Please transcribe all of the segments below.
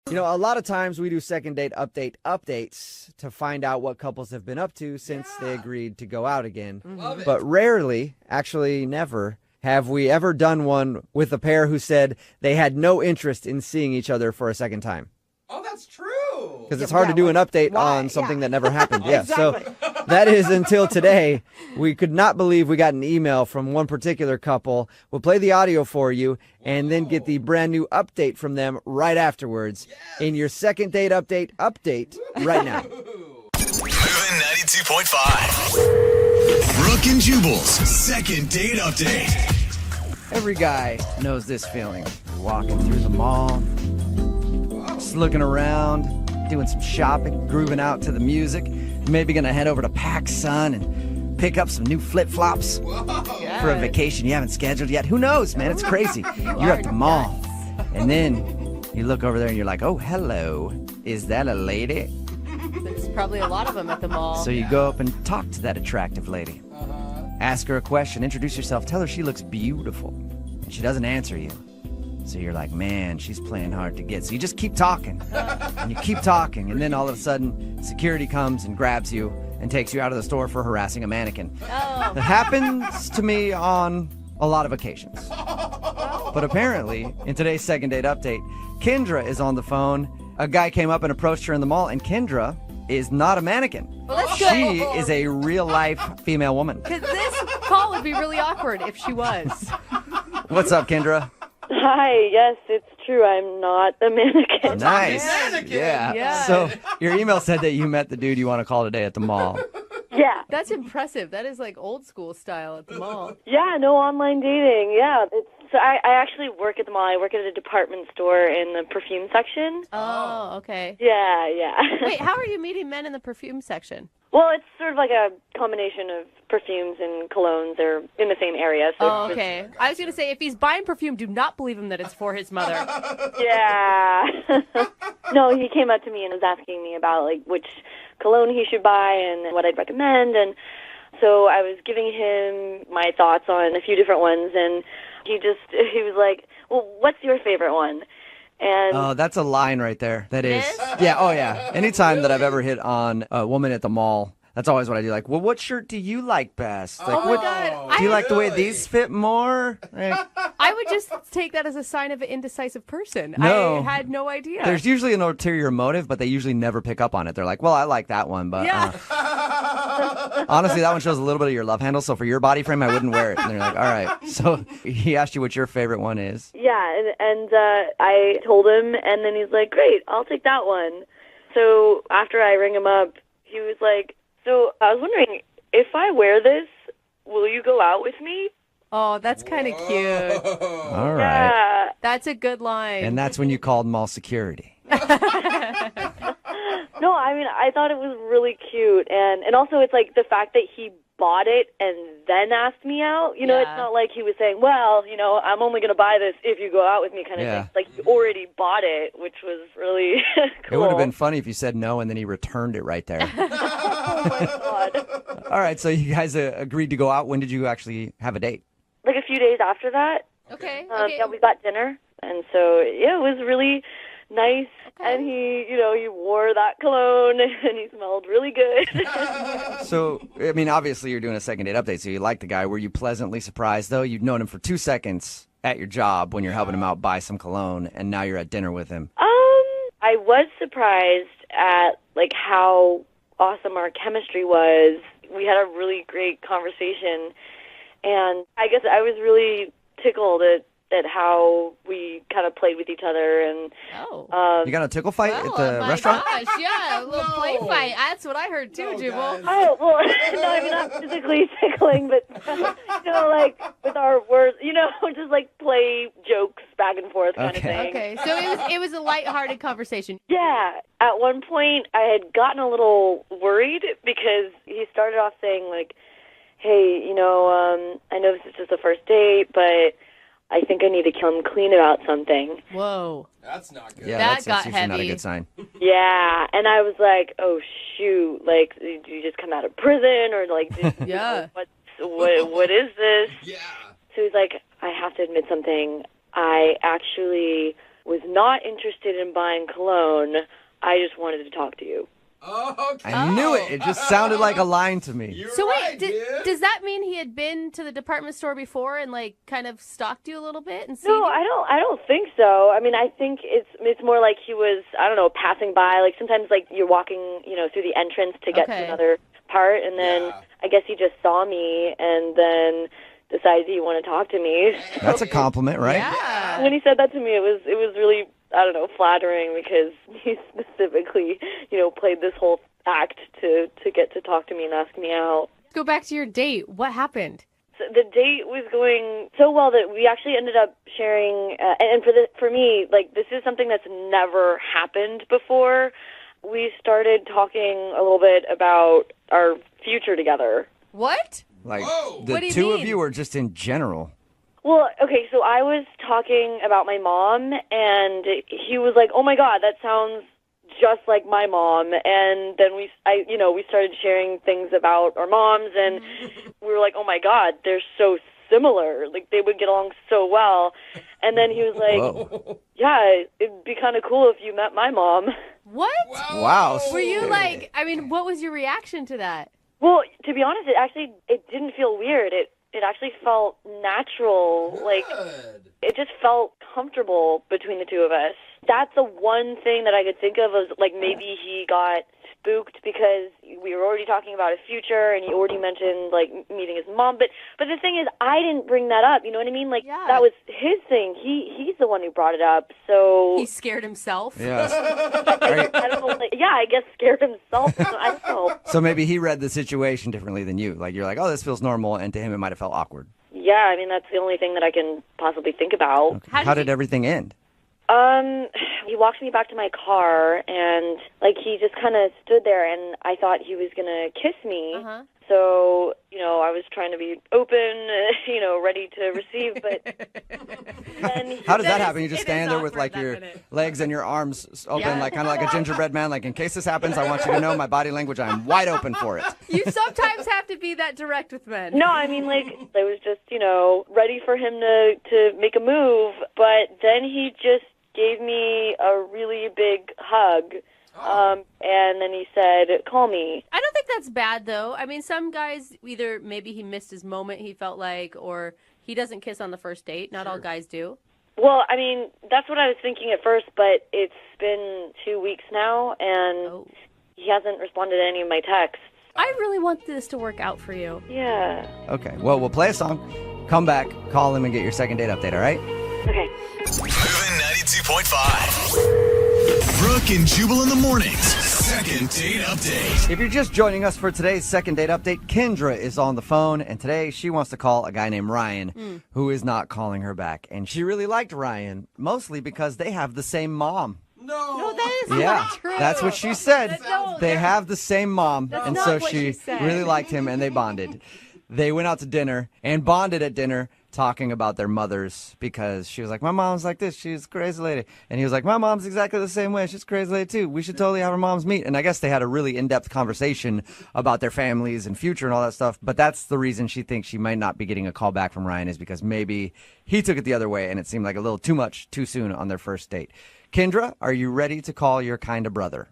You know, a lot of times we do second date updates to find out what couples have been up to since they agreed to go out again. Love it. But rarely, actually never, have we ever done one with a pair who said they had no interest in seeing each other for a second time. Oh, that's true. Because it's hard to do an update Why? on something Yeah. that never happened. Yeah, Exactly. so that is until today. We could not believe we got an email from one particular couple. We'll play the audio for you and then get the brand new update from them right afterwards in your second date update right now. Moving 92.5. Brooke and Jubal's second date update. Every guy knows this feeling. You're walking through the mall, just looking around, doing some shopping, grooving out to the music. Maybe gonna head over to PacSun and pick up some new flip-flops for a vacation you haven't scheduled yet. Who knows, man? It's crazy. You're at the mall, and then you look over there and you're like, oh, hello. Is that a lady? There's probably a lot of them at the mall. So you go up and talk to that attractive lady. Ask her a question, introduce yourself, tell her she looks beautiful. And she doesn't answer you. So you're like, man, she's playing hard to get. So you just keep talking. And you keep talking. And then all of a sudden, security comes and grabs you and takes you out of the store for harassing a mannequin. Oh. That happens to me on a lot of occasions. But apparently, in today's second date update, Kendra is on the phone. A guy came up and approached her in the mall, and Kendra is not a mannequin. Well, that's She good. is a real-life female woman. Because this call would be really awkward if she was. What's up, Kendra? Hi, yes, it's true. I'm not a mannequin. Nice. mannequin. Yeah. Yeah. So your email said that you met the dude you want to call today at the mall. Yeah. That's impressive. That is like old school style at the mall. Yeah, no online dating. Yeah. So I actually work at the mall. I work at a department store in the perfume section. Oh, okay. Yeah. Wait, how are you meeting men in the perfume section? Well, it's sort of like a combination of perfumes and colognes. They're in the same area. So Oh, okay. I was going to say, if he's buying perfume, do not believe him that it's for his mother. Yeah. No, he came up to me and was asking me about like which cologne he should buy and what I'd recommend. And so I was giving him my thoughts on a few different ones. And he was like, well, what's your favorite one? And Oh, that's a line right there. That is. It is? Yeah, oh yeah. Anytime that I've ever hit on a woman at the mall, that's always what I do. Like, well, what shirt do you like best? Like, Oh my what, God. do you like the way Really? these fit more? Like, I would just take that as a sign of an indecisive person. No. I had no idea. there's usually an ulterior motive, but they usually never pick up on it. They're like, well, I like that one, but Yeah. honestly, that one shows a little bit of your love handle. So for your body frame, I wouldn't wear it. And they're like, all right. So he asked you what your favorite one is. yeah, and I told him, and then he's like, great, I'll take that one. So after I ring him up, he was like, so I was wondering, if I wear this, will you go out with me? Oh, that's kind of cute. All right. Yeah. That's a good line. And that's when you called mall security. No, I mean, I thought it was really cute. And also it's like the fact that he bought it and then asked me out. You know, Yeah. it's not like he was saying, well, you know, I'm only going to buy this if you go out with me kind of Yeah. thing. Like, he already bought it, which was really cool. It would have been funny if you said no and then he returned it right there. Oh, my God. All right, so you guys agreed to go out. When did you actually have a date? Like a few days after that, Okay. yeah, we got dinner. And so, yeah, it was really nice. And he wore that cologne and he smelled really good. So, I mean, obviously you're doing a second date update, so you like the guy. Were you pleasantly surprised, though? You'd known him for 2 seconds at your job when you're helping him out buy some cologne, and now you're at dinner with him. I was surprised at like how awesome our chemistry was. We had a really great conversation, and I guess I was really tickled at how we kind of played with each other. And Oh. You got a tickle fight at Oh, the my restaurant? gosh, yeah, a little play fight. That's what I heard too, No, Jubal. guys. oh well, no, I mean not physically tickling, but like with our words, just like play jokes back and forth kind of Okay. thing. Okay, so it was a lighthearted conversation. Yeah. At one point, I had gotten a little worried because he started off saying, like, hey, I know this is just the first date, but I think I need to come clean about something. Whoa. That's not good. Yeah, That that's got usually not a heavy. good sign. Yeah. And I was like, oh, shoot. Like, did you just come out of prison? Or, like, Yeah. what is this? Yeah. So he's like, I have to admit something. I actually was not interested in buying cologne. I just wanted to talk to you. Oh, okay. I knew it. It just sounded like a line to me. You're So right, wait, dude. does that mean he had been to the department store before and like kind of stalked you a little bit and seen No, you? I don't think so. I mean, I think it's more like he was, I don't know, passing by. Like sometimes like you're walking, through the entrance to get to another part, and then Yeah. I guess he just saw me and then decided he wanted to talk to me. That's a compliment, right? Yeah. When he said that to me, it was really, I don't know, flattering because he specifically, played this whole act to get to talk to me and ask me out. Go back to your date. What happened? So the date was going so well that we actually ended up sharing, and for me, like, this is something that's never happened before. We started talking a little bit about our future together. What? Like, Whoa. the What do you two of mean? you or just in general? Well, okay, so I was talking about my mom, and he was like, "Oh my God, that sounds just like my mom." And then we started sharing things about our moms, and we were like, "Oh my God, they're so similar. Like they would get along so well." And then he was like, Whoa. "Yeah, it'd be kind of cool if you met my mom." What? Wow. Were you like, I mean, what was your reaction to that? Well, to be honest, it didn't feel weird. It actually felt natural. Like Good. it just felt comfortable between the two of us. That's the one thing that I could think of as like maybe he got spooked because we were already talking about a future and he already mentioned like meeting his mom. But the thing is, I didn't bring that up. You know what I mean? Like Yeah. that was his thing. He's the one who brought it up. So He scared himself? Yes. I don't know. Like, yeah, I guess scared himself. I don't know. So maybe he read the situation differently than you. Like, you're like, oh, this feels normal, and to him it might have felt awkward. Yeah, I mean that's the only thing that I can possibly think about. How did everything end? He walked me back to my car, and like he just kind of stood there, and I thought he was gonna kiss me. Uh-huh. So I was trying to be open, ready to receive, but then How does that That happen? is- You just it stand is there with awkward like that your minute. legs and your arms open, Yeah. like kind of like a gingerbread man. Like, in case this happens, I want you to know my body language. I'm wide open for it. You sometimes have to be that direct with men. no, I mean like I was just ready for him to make a move, but then he just gave me a really big hug. And then he said, "Call me." I don't think that's bad, though. I mean, some guys, either maybe he missed his moment, he felt like, or he doesn't kiss on the first date. Not all guys do. Well, I mean, that's what I was thinking at first, but it's been 2 weeks now, and Oh. he hasn't responded to any of my texts. I really want this to work out for you. Yeah. Okay, well, we'll play a song, come back, call him, and get your second date update, all right? Okay. Moving 92.5. Brooke and Jubal in the mornings. Second date update. If you're just joining us for today's second date update, Kendra is on the phone, and today she wants to call a guy named Ryan, who is not calling her back. And she really liked Ryan, mostly because they have the same mom. No. That is Yeah, not true. that's what she said. no, They have the same mom, That's and not so what she she said. really liked him, and they bonded. They went out to dinner and bonded at dinner, talking about their mothers, because she was like, my mom's like this, she's a crazy lady. And he was like, my mom's exactly the same way, she's a crazy lady too. We should totally have our moms meet. And I guess they had a really in-depth conversation about their families and future and all that stuff. But that's the reason she thinks she might not be getting a call back from Ryan, is because maybe he took it the other way and it seemed like a little too much too soon on their first date. Kendra, are you ready to call your kind of brother?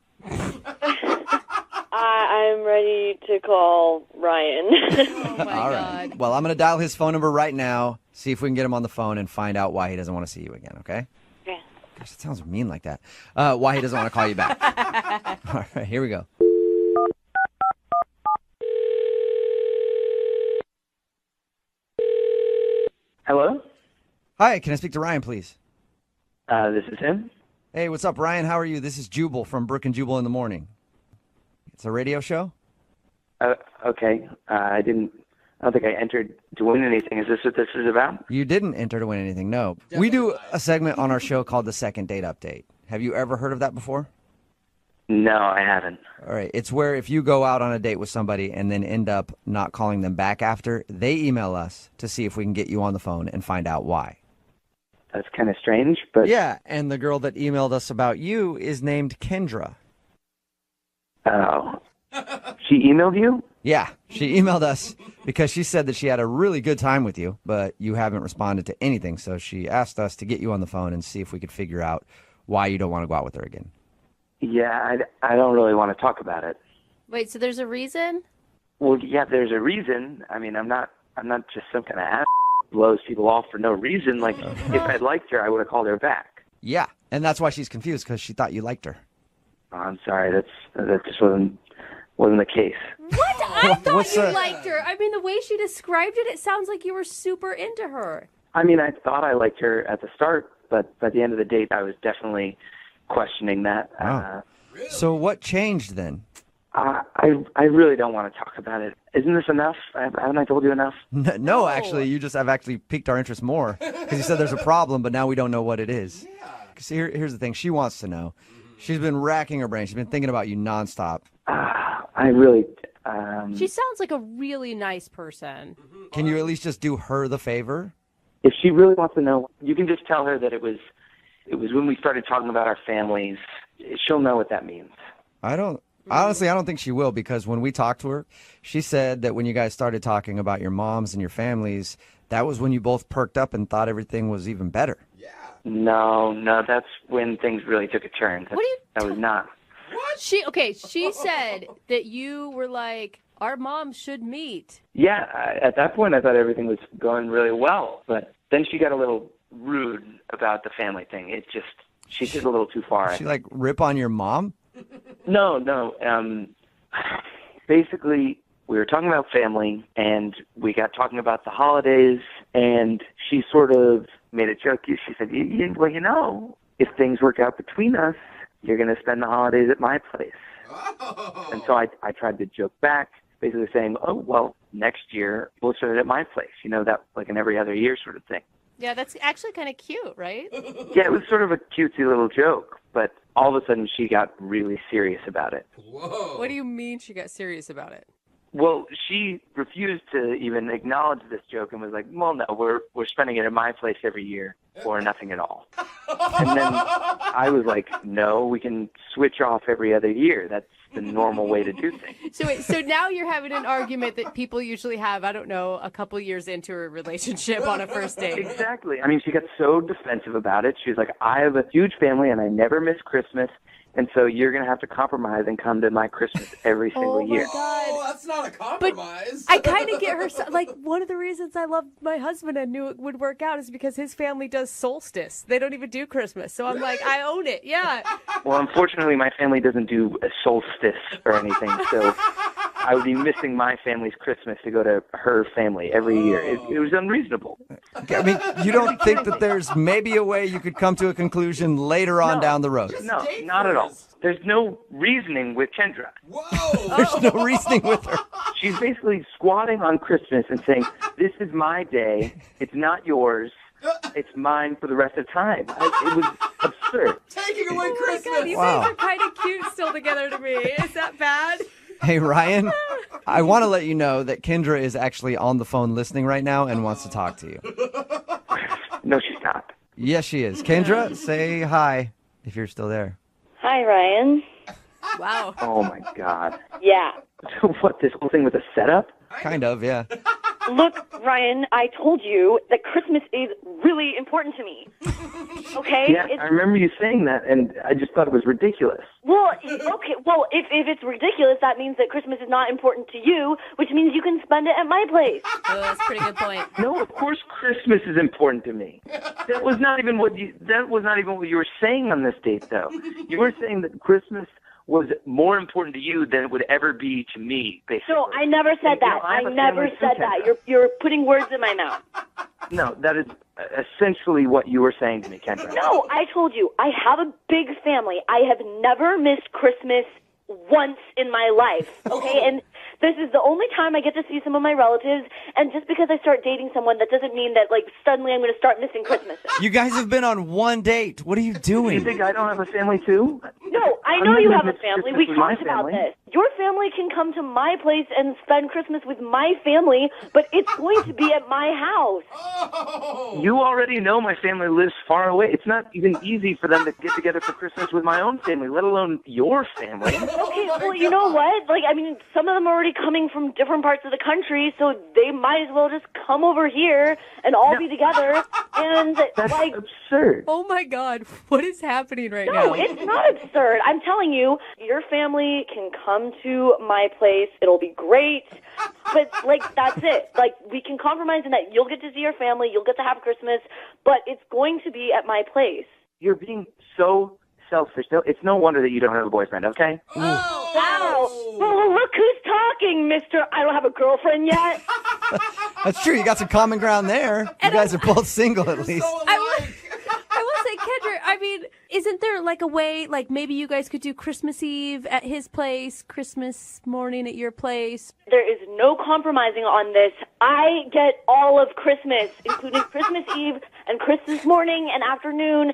I'm ready to call Ryan. Oh, my All God. right. Well, I'm going to dial his phone number right now, see if we can get him on the phone and find out why he doesn't want to see you again, okay? Okay. Gosh, it sounds mean like that. Why he doesn't want to call you back. All right, here we go. Hello? Hi, can I speak to Ryan, please? This is him. Hey, what's up, Ryan? How are you? This is Jubal from Brooke and Jubal in the Morning. It's a radio show? Okay. I don't think I entered to win anything. Is this what this is about? You didn't enter to win anything, no. We do a segment on our show called the Second Date Update. Have you ever heard of that before? No, I haven't. All right. It's where if you go out on a date with somebody and then end up not calling them back after, they email us to see if we can get you on the phone and find out why. That's kind of strange, but Yeah, and the girl that emailed us about you is named Kendra. oh, She emailed you? Yeah, she emailed us because she said that she had a really good time with you, but you haven't responded to anything. So she asked us to get you on the phone and see if we could figure out why you don't want to go out with her again. Yeah, I don't really want to talk about it. Wait, so there's a reason? Well, yeah, there's a reason. I mean, I'm not just some kind of ass who blows people off for no reason. Like, if I liked her, I would have called her back. Yeah, and that's why she's confused, because she thought you liked her. Oh, I'm sorry, that just wasn't the case. What? I thought What's you that? liked her. I mean, the way she described it, it sounds like you were super into her. I mean, I thought I liked her at the start, but by the end of the date, I was definitely questioning that. Oh. So what changed then? I really don't want to talk about it. Isn't this enough? Haven't I told you enough? No, actually, you just have actually piqued our interest more, because you said there's a problem, but now we don't know what it is. See, here's the thing. She wants to know. She's been racking her brain. She's been thinking about you nonstop. I really... She sounds like a really nice person. Can you at least just do her the favor? If she really wants to know, you can just tell her that it was when we started talking about our families. She'll know what that means. Honestly, I don't think she will, because when we talked to her, she said that when you guys started talking about your moms and your families, that was when you both perked up and thought everything was even better. No, that's when things really took a turn. That was not. She said that you were like, our moms should meet. Yeah, at that point I thought everything was going really well, but then she got a little rude about the family thing. She took a little too far. She like rip on your mom? No. Basically, we were talking about family, and we got talking about the holidays, and she sort of made a joke. She said, well, if things work out between us, you're going to spend the holidays at my place. Oh. And so I tried to joke back, basically saying, oh, well, next year we'll spend it at my place. That like an every other year sort of thing. Yeah, that's actually kind of cute, right? Yeah, it was sort of a cutesy little joke, but all of a sudden she got really serious about it. Whoa. What do you mean she got serious about it? Well, she refused to even acknowledge this joke and was like, well, no, we're spending it at my place every year or nothing at all. And then I was like, no, we can switch off every other year. That's the normal way to do things. So now you're having an argument that people usually have, I don't know, a couple years into a relationship on a first date. Exactly. I mean, she got so defensive about it. She was like, I have a huge family and I never miss Christmas. And so you're going to have to compromise and come to my Christmas every single year. Oh, that's not a compromise. But I kind of get her. Like, one of the reasons I love my husband and knew it would work out is because his family does solstice. They don't even do Christmas. So I'm like, I own it. Yeah. Well, unfortunately, my family doesn't do a solstice or anything. So I would be missing my family's Christmas to go to her family every year. It was unreasonable. I mean, you don't think that there's maybe a way you could come to a conclusion later on down the road? No, not at all. There's no reasoning with Kendra. Whoa. There's no reasoning with her. She's basically squatting on Christmas and saying, this is my day. It's not yours. It's mine for the rest of time. It was absurd. Taking away Oh Christmas. my God, you Wow. guys are kind of cute still together to me. Is that bad? Hey, Ryan, I want to let you know that Kendra is actually on the phone listening right now and wants to talk to you. No, she's not. Yes, she is. Kendra, say hi if you're still there. Hi, Ryan. Wow. Oh, my God. Yeah. So what, this whole thing was a setup? Kind of, yeah. Look, Ryan, I told you that Christmas is really important to me. Okay? Yeah, I remember you saying that, and I just thought it was ridiculous. Well, okay. Well, if it's ridiculous, that means that Christmas is not important to you, which means you can spend it at my place. Oh, that's a pretty good point. No, of course Christmas is important to me. That was not even what you were saying on this date, though. You were saying that Christmas was more important to you than it would ever be to me, basically. No, I never said that. I I have a never family said too, that. Kendra. You're putting words in my mouth. No, that is essentially what you were saying to me, Kendra. No, I told you, I have a big family. I have never missed Christmas once in my life, okay? And this is the only time I get to see some of my relatives, and just because I start dating someone, that doesn't mean that, like, suddenly I'm going to start missing Christmas. You guys have been on one date. What are you You doing? think I don't have a family, too? No, I I'm know not you gonna have a miss family. Christmas We with my talked about family. this. your family can come to my place and spend Christmas with my family, but it's going to be at my house. You already know my family lives far away. It's not even easy for them to get together for Christmas with my own family, let alone your family. Okay, well, you know what? Like, I mean, some of them are already coming from different parts of the country, so they might as well just come over here and all be together. And, That's like, absurd. Oh my God, what is happening right no, now? it's not absurd. I'm telling you, your family can come to my place. It'll be great. But, like, that's it. Like, we can compromise in that you'll get to see your family, you'll get to have Christmas, but it's going to be at my place. You're being so selfish. It's no wonder that you don't have a boyfriend, okay? Wow. Well, look who's talking, mister. I don't have a girlfriend yet. That's true. You got some common ground there. You guys are both single at least. I will say, Kendra, I mean, isn't there like a way, like maybe you guys could do Christmas Eve at his place, Christmas morning at your place? There is no compromising on this. I get all of Christmas, including Christmas Eve and Christmas morning and afternoon.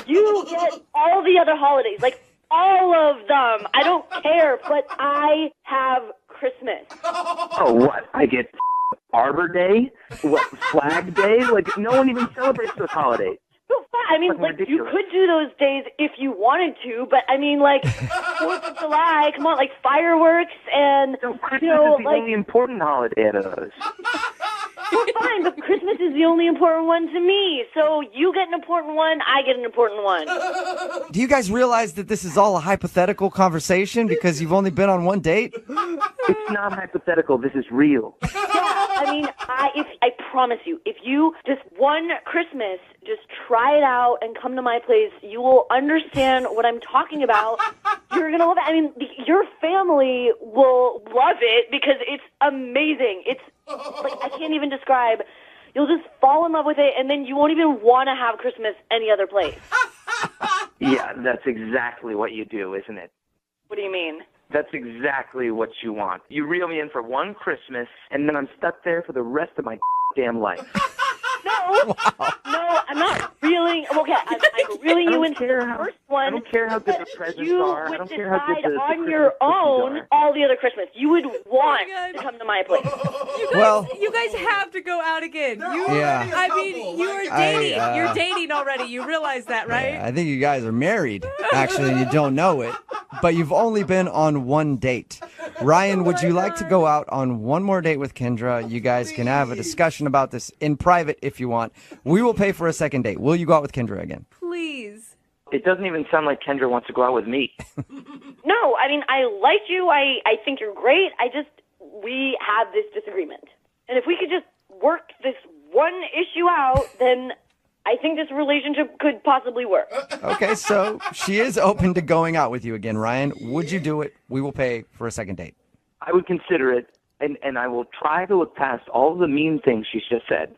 You get all the other holidays, like all of them. I don't care, but I have Christmas. Oh, what? I get Arbor Day? What, Flag Day? Like, no one even celebrates those holidays. So, I mean, Fucking like, you ridiculous. could do those days if you wanted to, but I mean, like, 4th of July, come on, like, fireworks and, No, Christmas you know, is the like, only important holiday out of those. well, fine, but Christmas is the only important one to me. So you get an important one, I get an important one. Do you guys realize that this is all a hypothetical conversation because you've only been on one date? It's not hypothetical. This is real. I mean, I promise you, if you just one Christmas, just try it out and come to my place, you will understand what I'm talking about. You're going to love it. I mean, your family will love it because it's amazing. It's like, I can't even describe. You'll just fall in love with it, and then you won't even want to have Christmas any other place. Yeah, that's exactly what you do, isn't it? What do you mean? That's exactly what you want. You reel me in for one Christmas, and then I'm stuck there for the rest of my damn life. No, no, I'm not reeling. Okay, I'm reeling you into the first one. I don't care how good the presents you are. I would don't care how good decide the on Christmas your cookies own are. all the other Christmas. You would want God. to come to my place. You guys have to go out again. Yeah. I mean, you are dating. You're dating already. You realize that, right? Yeah, I think you guys are married, actually, and you don't know it. But you've only been on one date. Ryan, would you like to go out on one more date with Kendra? You guys can have a discussion about this in private if you want. We will pay for a second date. Will you go out with Kendra again? Please. It doesn't even sound like Kendra wants to go out with me. No, I mean, I like you. I think you're great. We have this disagreement. And if we could just work this one issue out, then I think this relationship could possibly work. Okay, so she is open to going out with you again, Ryan. Would you do it? We will pay for a second date. I would consider it, and I will try to look past all the mean things she's just said.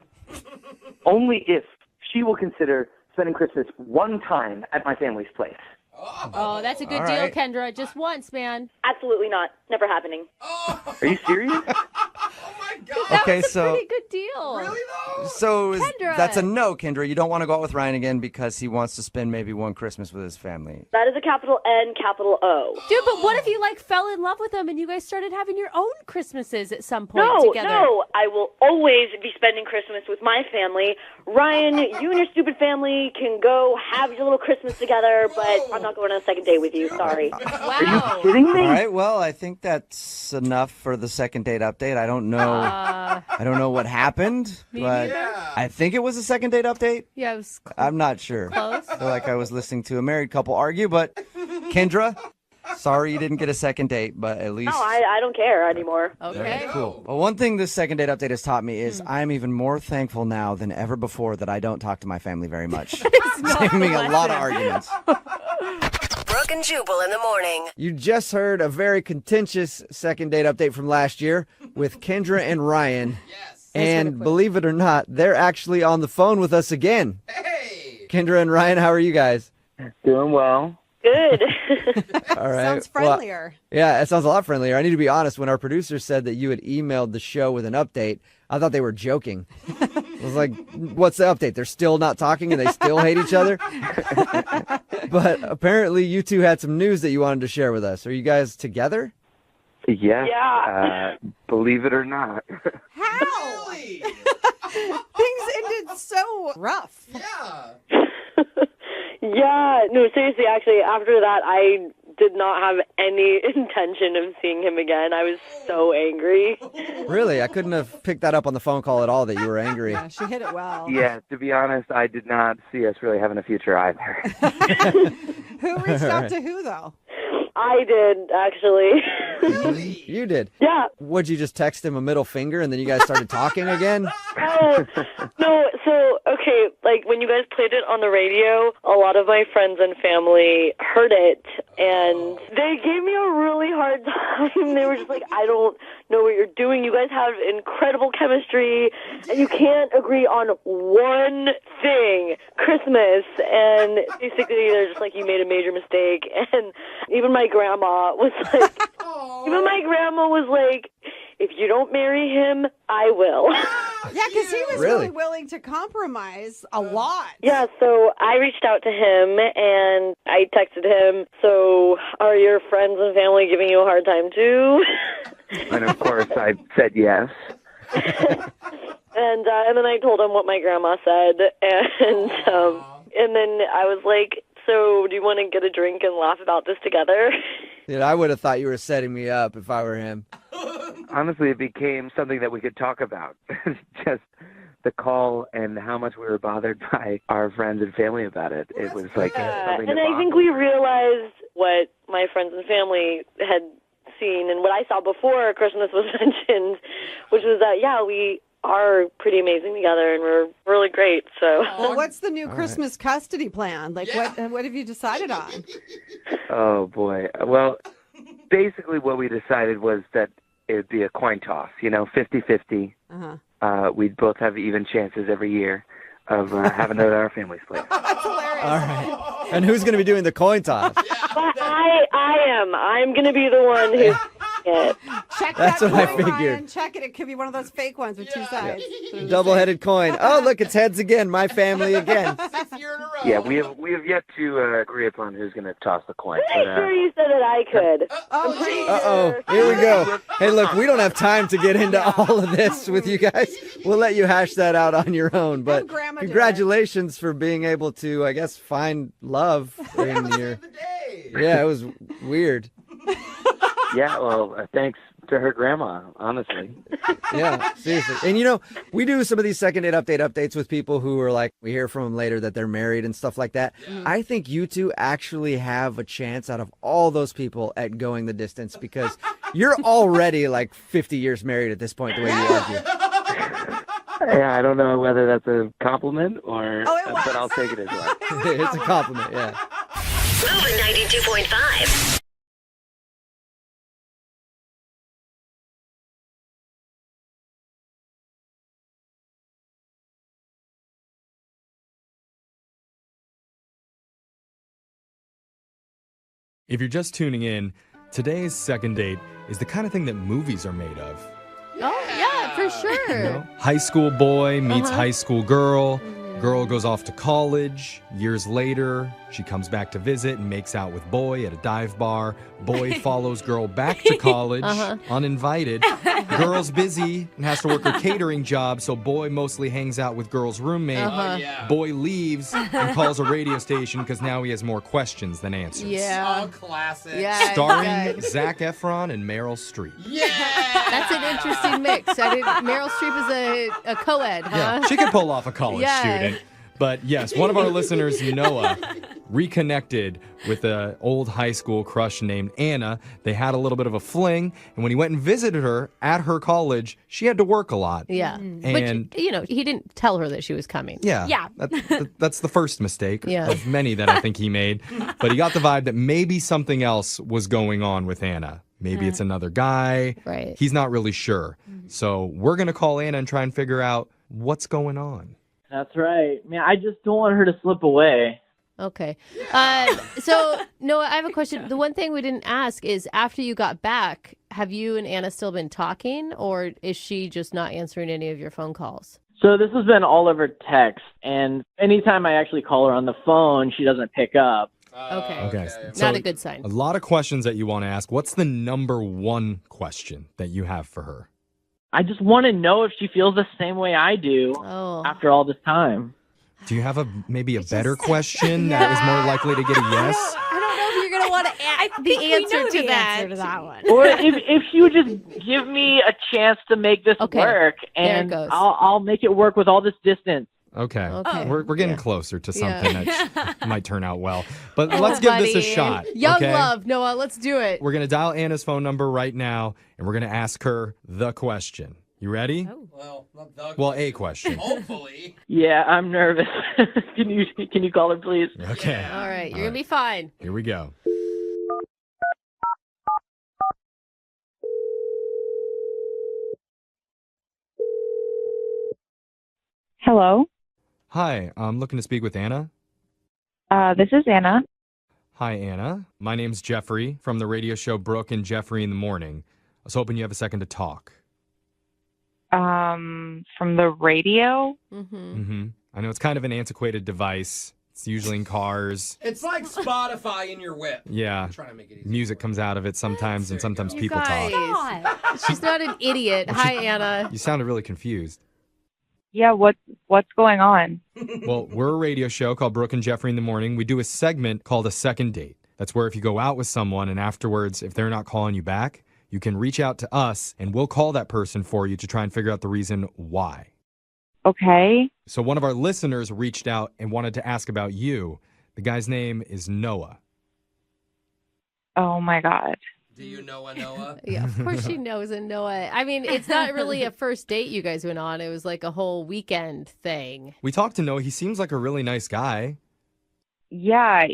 Only if she will consider spending Christmas one time at my family's place. Oh, that's a good All deal, right. Kendra. Just once, man. Absolutely not. Never happening. Are you serious? Oh my god. That Okay, was a so pretty good deal. Really though? so is- Kendra. that's a no, Kendra. You don't want to go out with Ryan again because he wants to spend maybe one Christmas with his family. That is a capital N, capital O. Dude, but what if you fell in love with him and you guys started having your own Christmases at some point No, together? no, I will always be spending Christmas with my family. Ryan, you and your stupid family can go have your little Christmas together, but I'm not going on a second date with you. Sorry. Are you Wow. kidding me? All right, well, I think that's enough for the second date update. I don't know. I don't know what happened, but neither. I think it was a second date update. Yeah, it was I'm not sure. close. I feel like I was listening to a married couple argue, but Kendra, sorry you didn't get a second date, but at least. No, I don't care anymore. Okay. Cool. Well, one thing this second date update has taught me is I'm even more thankful now than ever before that I don't talk to my family very much. Saving me a lot of arguments. Brooke and Jubal in the morning. You just heard a very contentious second date update from last year with Kendra and Ryan. Yes. And believe it or not, they're actually on the phone with us again. Hey. Kendra and Ryan, how are you guys? Doing well. Good. All right. Sounds Well, friendlier. yeah, it sounds a lot friendlier. I need to be honest. When our producer said that you had emailed the show with an update, I thought they were joking. I was like, what's the update? They're still not talking and they still hate each other? But apparently you two had some news that you wanted to share with us. Are you guys together? Yes. Yeah. Believe it or not. How? Really? Things ended so rough. Yeah. Yeah, no, seriously, actually, after that, I did not have any intention of seeing him again. I was so angry. Really? I couldn't have picked that up on the phone call at all that you were angry. Yeah, she hit it well. Yeah, to be honest, I did not see us really having a future either. Who reached out to who, though? I did, actually. Really? You did. Yeah. Would you just text him a middle finger and then you guys started talking again? Oh, no, so, okay, like, when you guys played it on the radio, a lot of my friends and family heard it, and they gave me a really hard time. They were just like, I don't know what you're doing. You guys have incredible chemistry, and you can't agree on one thing, Christmas. And basically, they're just like, you made a major mistake. And even my grandma was like, if you don't marry him, I will. Yeah, because he was Really? really willing to compromise a lot. Yeah, so I reached out to him and I texted him, so are your friends and family giving you a hard time too? And of course, I said yes. And then I told him what my grandma said, and then I was like, so do you want to get a drink and laugh about this together? Dude, I would have thought you were setting me up if I were him. Honestly, it became something that we could talk about. Just the call and how much we were bothered by our friends and family about it. It was like something And to I think bond we over. realized what my friends and family had seen and what I saw before Christmas was mentioned, which was that, yeah, we are pretty amazing together and we're really great. So Well, what's the new Christmas custody plan? Like, what have you decided on? Oh, boy. Well, basically what we decided was that it would be a coin toss, 50-50. Uh-huh. We'd both have even chances every year of having it at our family's place. That's hilarious. All right. And who's going to be doing the coin toss? but I am. I'm going to be the one who it. Check That's that what I coin, figured. Ryan. Check it. It could be one of those fake ones with two sides. Double-headed coin. Oh, look, it's heads again. My family again. 6th year in a row. Yeah, we have yet to agree upon who's going to toss the coin. I'm sure you said that I could. Oh, I'm pretty Uh-oh. sure. Here we go. Hey, look, we don't have time to get into all of this with you guys. We'll let you hash that out on your own. But Grandma do it. congratulations for being able to, I guess, find love in your... The day. Yeah, it was weird. Yeah, well, thanks to her grandma, honestly. Yeah, seriously. And we do some of these second date updates with people who are like, we hear from them later that they're married and stuff like that. I think you two actually have a chance out of all those people at going the distance because you're already like 50 years married at this point, the way you argue. Yeah, I don't know whether that's a compliment or, Oh, it was. but I'll take it as well. It's a compliment, yeah. Moving 92.5. If you're just tuning in, today's second date is the kind of thing that movies are made of. Oh, yeah, for sure. High school boy meets high school girl. Girl goes off to college. Years later, she comes back to visit and makes out with boy at a dive bar. Boy follows girl back to college, uninvited. Girl's busy and has to work a catering job, so boy mostly hangs out with girl's roommate. Oh, yeah. Boy leaves and calls a radio station because now he has more questions than answers. Yeah. Oh, classic. Yeah. Starring Zac Efron and Meryl Streep. Yeah. That's an interesting mix. Meryl Streep is a co-ed, huh? Yeah, she could pull off a college Yeah. student. But yes, one of our listeners, Noah, reconnected with an old high school crush named Anna. They had a little bit of a fling, and when he went and visited her at her college, she had to work a lot. Yeah. And But, he didn't tell her that she was coming. yeah, Yeah. that's the first mistake Yeah. of many that I think he made. But he got the vibe that maybe something else was going on with Anna. Maybe it's another guy. Right. He's not really sure. So we're going to call Anna and try and figure out what's going on. That's right. Man, I just don't want her to slip away. Okay. So, Noah, I have a question. The one thing we didn't ask is after you got back, have you and Anna still been talking, or is she just not answering any of your phone calls? So this has been all over text, and anytime I actually call her on the phone, she doesn't pick up. Okay. So Not a good sign. A lot of questions that you want to ask. What's the number one question that you have for her? I just want to know if she feels the same way I do after all this time. Do you have maybe a better question that is more likely to get a yes? I don't know if you're going to want to the answer to that. one. Or if you would just give me a chance to make this work, and I'll make it work with all this distance. Okay. Okay. We're getting closer to something that might turn out well. But Oh, let's give this a buddy. shot. Young okay? love, Noah. Let's do it. We're going to dial Anna's phone number right now, and we're going to ask her the question. You ready? Well, not the Well, a question. Hopefully. Yeah, I'm nervous. Can you call her, please? Okay. All right. You're going to be fine. Here we go. Hello. Hi, I'm looking to speak with Anna. This is Anna. Hi, Anna. My name's Jeffrey from the radio show Brooke and Jeffrey in the Morning. I was hoping you have a second to talk. From the radio? Mm-hmm. I know it's kind of an antiquated device. It's usually in cars. It's like Spotify in your whip. Yeah. I'm trying to make it easy. Music comes out of it sometimes, and sometimes people guys. talk. She's not an idiot. Hi, Anna. You sounded really confused. Yeah, what's going on? Well, we're a radio show called Brooke and Jeffrey in the Morning. We do a segment called a second date. That's where if you go out with someone and afterwards, if they're not calling you back, you can reach out to us and we'll call that person for you to try and figure out the reason why. Okay. So one of our listeners reached out and wanted to ask about you. The guy's name is Noah. Oh my God. Do you know a Noah? Yeah, of course she knows a Noah. I mean, it's not really a first date you guys went on. It was like a whole weekend thing. We talked to Noah. He seems like a really nice guy. Yeah,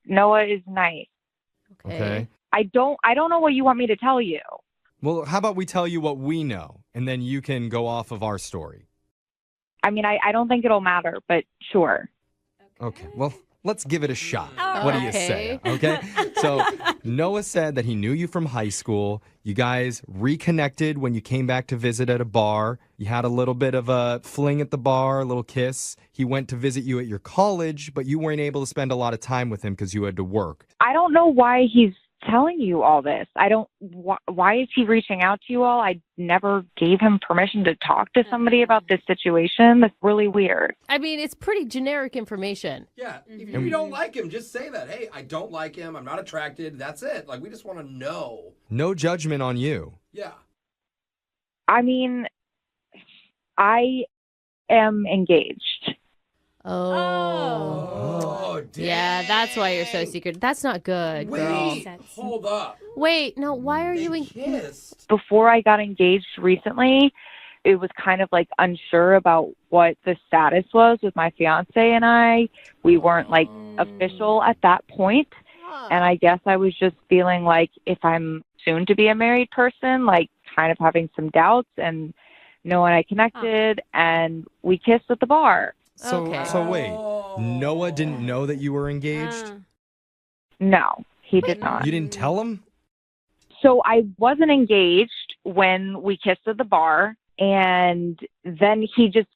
Noah is nice. Okay. I don't know what you want me to tell you. Well, how about we tell you what we know, and then you can go off of our story. I mean, I don't think it'll matter, but sure. Okay, well, let's give it a shot. What do you say? Okay. So Noah said that he knew you from high school. You guys reconnected when you came back to visit at a bar. You had a little bit of a fling at the bar, a little kiss. He went to visit you at your college, but you weren't able to spend a lot of time with him because you had to work. I don't know why he's telling you all this. Why is he reaching out to you all? I never gave him permission to talk to somebody about this situation. That's really weird. I mean, it's pretty generic information. Yeah. If you don't like him, just say that. Hey, I don't like him. I'm not attracted. That's it. Like, we just want to know. No judgment on you. Yeah. I mean, I am engaged. Oh, dang. Yeah, that's why you're so secret. That's not good, girl. Wait, hold up. Wait, no, why are you kissed? Before I got engaged recently, it was kind of like unsure about what the status was with my fiance and I. We weren't like official at that point. And I guess I was just feeling like if I'm soon to be a married person, like kind of having some doubts, and Noah and I connected and we kissed at the bar. So wait, Noah didn't know that you were engaged? No, he did not. You didn't tell him? So I wasn't engaged when we kissed at the bar, and then he just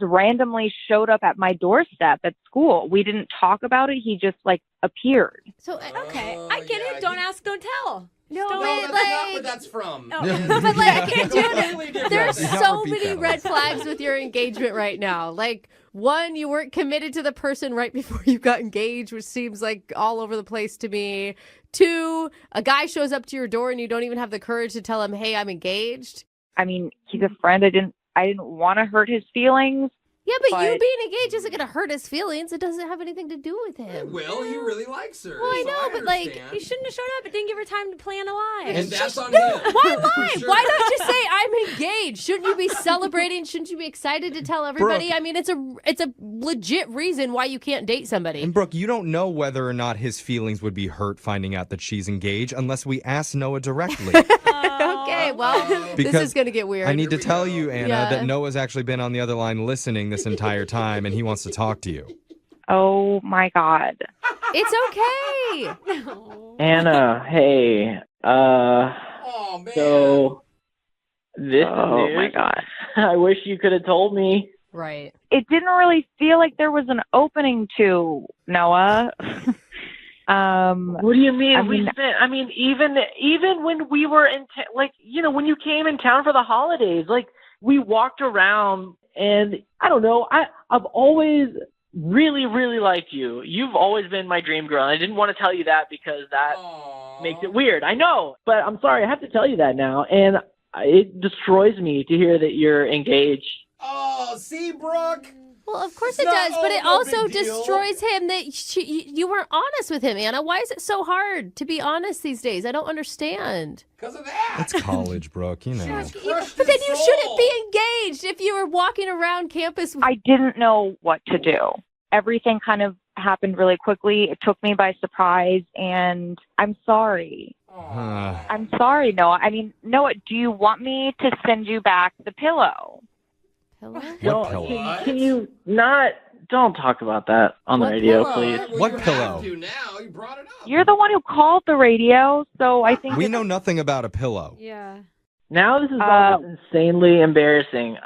randomly showed up at my doorstep at school. We didn't talk about it. He just like appeared. So Okay, I get it. Don't ask, don't tell. No, No, wait, that's like, not where that's from. but like, Totally dude, different. there's Not so repeat many that red flags with your engagement right now. Like, one, you weren't committed to the person right before you got engaged, which seems like all over the place to me. Two, a guy shows up to your door and you don't even have the courage to tell him, "Hey, I'm engaged." I mean, he's a friend. I didn't want to hurt his feelings. Yeah, but you But- being engaged isn't going to hurt his feelings. It doesn't have anything to do with him. Will, he really likes her. Well, I so know, but, like, understand. You shouldn't have showed up. It didn't give her time to plan a lie. And that's on No, him. why lie? For sure. Why not just say I'm engaged? Shouldn't you be celebrating? Shouldn't you be excited to tell everybody? Brooke. I mean, it's a legit reason why you can't date somebody. And Brooke, you don't know whether or not his feelings would be hurt finding out that she's engaged unless we ask Noah directly. Okay, well, this Because is going to get weird. I need to tell you, Anna, Yeah. that Noah's actually been on the other line listening this entire time, and he wants to talk to you. Oh my God. It's okay. Anna, hey. Oh, man. So this Oh news, my God. I wish you could have told me. Right. It didn't really feel like there was an opening to Noah. What do you mean? Even when we were in, when you came in town for the holidays, like we walked around, and I don't know, I've always really, really liked you. You've always been my dream girl. And I didn't want to tell you that because that makes it weird. I know, but I'm sorry, I have to tell you that now, and it destroys me to hear that you're engaged. Oh, see, Brooke. Well, of course it does, but it also destroys him that you weren't honest with him, Anna. Why is it so hard to be honest these days? I don't understand. Because of that. It's college, Brooke, you know. But then you shouldn't be engaged if you were walking around campus. I didn't know what to do. Everything kind of happened really quickly. It took me by surprise, and I'm sorry. I'm sorry, Noah. I mean, Noah, do you want me to send you back the pillow? Pillow? What pillow? Can you not? Don't talk about that on the radio, please. What pillow? Now you brought it up. You're the one who called the radio, so I think we know nothing about a pillow. Yeah. Now this is all insanely embarrassing.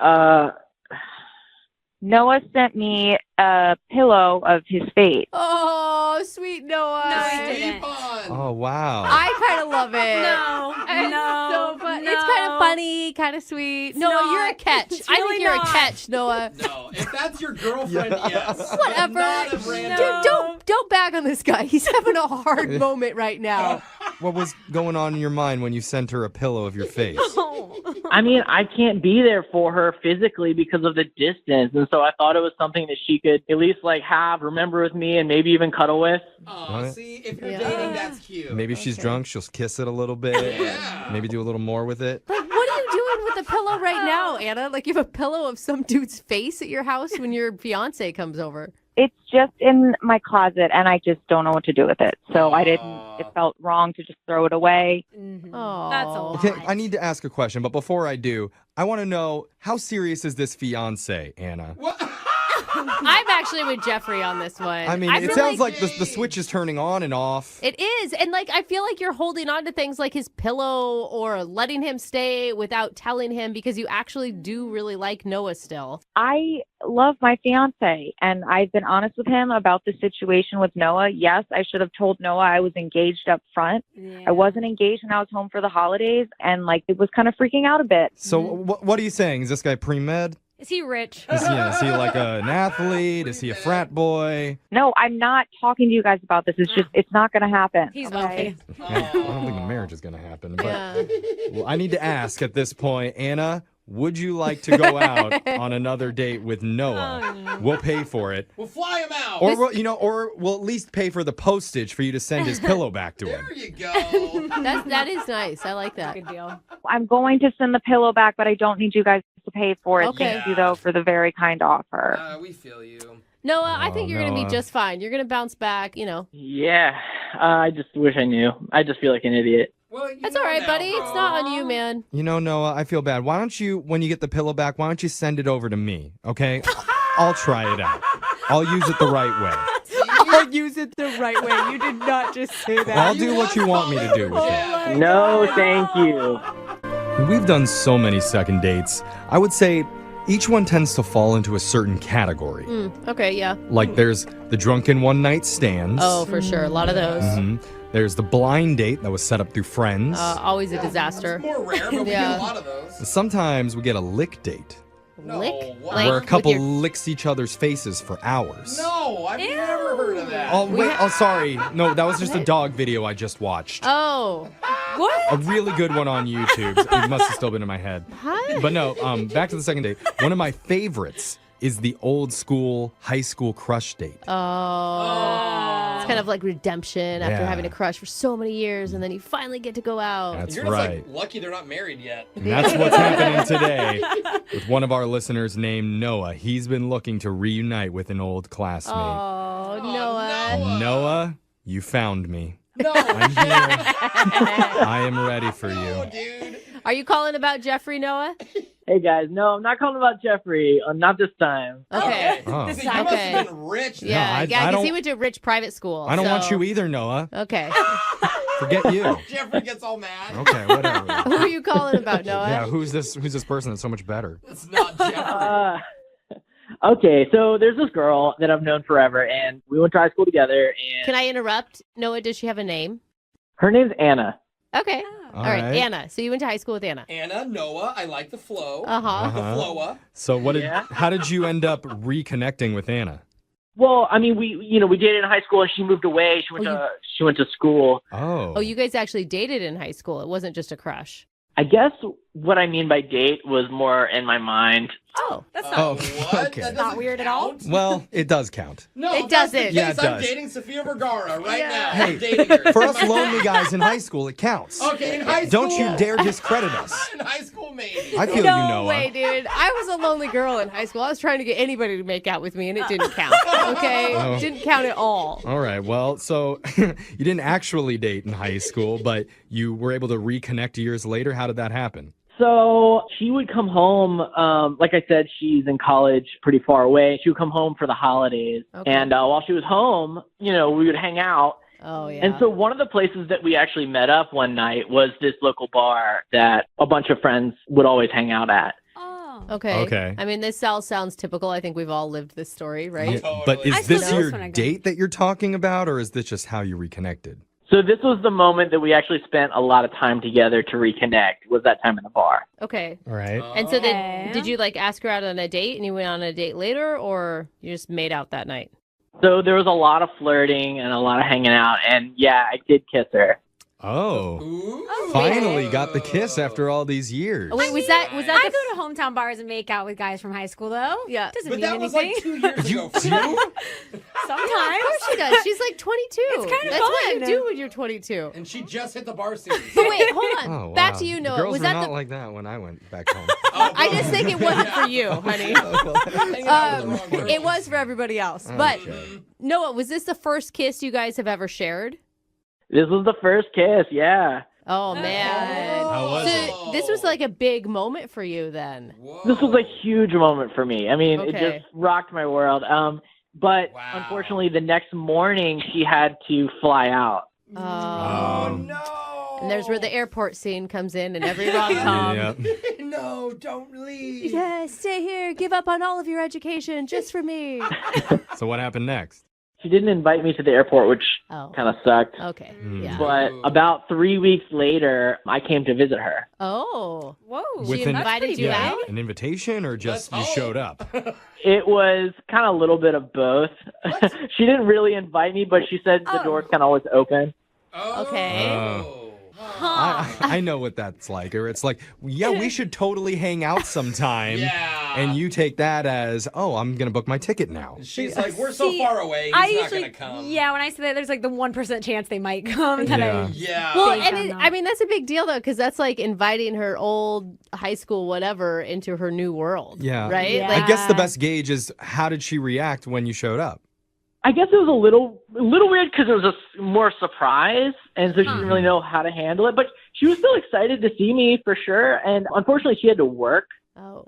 Noah sent me a pillow of his face. Oh, sweet Noah. No, he didn't. Oh, wow. I kind of love it. No, It's so fun. no. It's kind of funny, kind of sweet. Noah, not. you're a catch. It's I think really you're not. a catch, Noah. No, if that's your girlfriend, yes. Whatever. Not a random- Dude, don't bag on this guy. He's having a hard moment right now. What was going on in your mind when you sent her a pillow of your face? I mean, I can't be there for her physically because of the distance, and so I thought it was something that she could at least remember with me and maybe even cuddle with. Oh, see, if you're dating, that's cute. Maybe if she's drunk, she'll kiss it a little bit. Yeah. Maybe do a little more with it. Like, what are you doing with the pillow right now, Anna? Like, you have a pillow of some dude's face at your house when your fiance comes over. It's just in my closet, and I just don't know what to do with it. So I didn't. It felt wrong to just throw it away. Oh, That's a lot. Okay, I need to ask a question, but before I do, I want to know, how serious is this fiance, Anna? I'm actually with Jeffrey on this one. I mean, it sounds like the switch is turning on and off. It is. And, I feel like you're holding on to things like his pillow or letting him stay without telling him because you actually do really like Noah still. I love my fiance, and I've been honest with him about the situation with Noah. Yes, I should have told Noah I was engaged up front. Yeah. I wasn't engaged when I was home for the holidays, and it was kind of freaking out a bit. So what are you saying? Is this guy pre-med? Is he rich? Is he like an athlete? Is he a frat boy? No, I'm not talking to you guys about this. It's just, it's not going to happen. He's okay? wealthy. I don't think a marriage is going to happen. But Yeah. well, I need to ask at this point, Anna, would you like to go out on another date with Noah? We'll pay for it. We'll fly him out. Or we'll at least pay for the postage for you to send his pillow back to him. There you go. That is nice. I like that. Good deal. I'm going to send the pillow back, but I don't need you guys to pay for it. Okay. Thank you, though, for the very kind offer. We feel you. Noah, I think you're going to be Noah. just fine. You're going to bounce back, Yeah, I just wish I knew. I just feel like an idiot. Well, That's all right, buddy. It's not on you, man. You know, Noah, I feel bad. Why don't you, when you get the pillow back, why don't you send it over to me, okay? I'll try it out. I'll use it the right way. I'll use it the right way. You did not just say that. I'll do what you want me to do with it. No, thank you. We've done so many second dates. I would say each one tends to fall into a certain category. Okay, yeah. Like there's the drunken one-night stands. Oh, for sure. A lot of those. Mhm. There's the blind date that was set up through friends. Always a disaster. More rare, but we Yeah. get a lot of those. Sometimes we get a lick date, Lick? what? Like, where a with couple your- licks each other's faces for hours. No, I've never heard of that. Oh, wait. Oh, sorry. No, that was just a dog video I just watched. Oh. What? A really good one on YouTube. It must have still been in my head. Huh? But no, back to the second date. One of my favorites is the old school high school crush date. Oh. It's kind of like redemption after Yeah. having a crush for so many years, and then you finally get to go out. That's You're just right. lucky they're not married yet. And that's what's happening today with one of our listeners named Noah. He's been looking to reunite with an old classmate. Oh, Noah. Noah, you found me. No, I'm here. I am ready for you. dude. Are you calling about Jeffrey, Noah? Hey, guys. No, I'm not calling about Jeffrey. Not this time. Okay. Oh. See, you must Okay. have been rich. Yeah, I because don't- he went to a rich private school. I don't want so- you either, Noah. Okay. Forget you. Jeffrey gets all mad. Okay, whatever. Who are you calling about, Noah? Yeah, who's this person that's so much better? It's not Jeffrey. Okay, so there's this girl that I've known forever, and we went to high school together. And Can I interrupt? Noah, does she have a name? her name's Anna. Okay. All right, right. Anna. So you went to high school with Anna. Anna, Noah, I like the flow. Uh-huh. The flowa. So how did you end up reconnecting with Anna? Well, I mean, we dated in high school, and she moved away. She went to school. Oh, you guys actually dated in high school. It wasn't just a crush. I guess what I mean by date was more in my mind. Oh, that's not What? Okay. That not doesn't weird at count? all. Well, it does count. No, It that's the doesn't. case. Yeah, it I'm does. dating Sofia Vergara right now. Hey, I'm dating her. For us lonely guys in high school, it counts. Okay, in high school. Don't you dare discredit us. In high school, maybe. I feel No you, Noah. way, dude. I was a lonely girl in high school. I was trying to get anybody to make out with me, and it didn't count. Okay? Oh. It didn't count at all. All right. Well, so you didn't actually date in high school, but you were able to reconnect years later. How did that happen? So she would come home. Like I said, she's in college pretty far away. She would come home for the holidays. Okay. And while she was home, we would hang out. Oh, yeah. And so one of the places that we actually met up one night was this local bar that a bunch of friends would always hang out at. Okay. Okay. I mean, this all sounds typical. I think we've all lived this story, right? Yeah, but I is still this know your when I go. date that you're talking about, or is this just how you reconnected? So this was the moment that we actually spent a lot of time together to reconnect, was that time in the bar. Okay. All right. And so Okay. did you ask her out on a date and you went on a date later, or you just made out that night? So there was a lot of flirting and a lot of hanging out. And yeah, I did kiss her. Oh. Ooh. Finally got the kiss after all these years. Oh, wait, was that I the go to hometown bars and make out with guys from high school, though. Yeah. Doesn't But mean that was anything. like 2 years ago for you. Sometimes. Of course she does. She's like 22. It's kind of That's what you fun. do when you're 22. And she just hit the bar series. But wait, hold on. Oh, wow. Back to you, The Noah. girls Was were that not the? like that when I went back home. I just think it wasn't for you, honey. Hanging out with the wrong girl. It was for everybody else. But Okay. Noah, was this the first kiss you guys have ever shared? This was the first kiss, yeah. Oh man. How was So this was like a big moment for you then. Whoa. This was a huge moment for me. I mean, it Okay. just rocked my world. But Wow. unfortunately, the next morning, she had to fly out. Oh, no. And there's where the airport scene comes in and every rom-com. Yep. No, don't leave. Yeah, stay here. Give up on all of your education just for me. So what happened next? She didn't invite me to the airport, which Oh. kind of sucked. Okay. Mm. Yeah. But about 3 weeks later, I came to visit her. Oh. Whoa. With She an- invited you Yeah, out? an invitation, or just you Let's showed up? It was kind of a little bit of both. She didn't really invite me, but she said the Oh. door's kind of always open. Oh. Okay. I know what that's like. Or it's like, yeah, we should totally hang out sometime. Yeah. And you take that as, oh, I'm going to book my ticket now. She's like, we're so See, far away. He's I not usually, going to come. yeah, when I say that, there's like the 1% chance they might come. That Yeah. Yeah. Well, Think and I'm it, not. I mean, that's a big deal, though, because that's like inviting her old high school whatever into her new world. Yeah. Right? Yeah. Like, I guess the best gauge is how did she react when you showed up? I guess it was a little weird because it was more surprise, and so she didn't really know how to handle it. But she was still excited to see me for sure, and unfortunately, she had to work oh.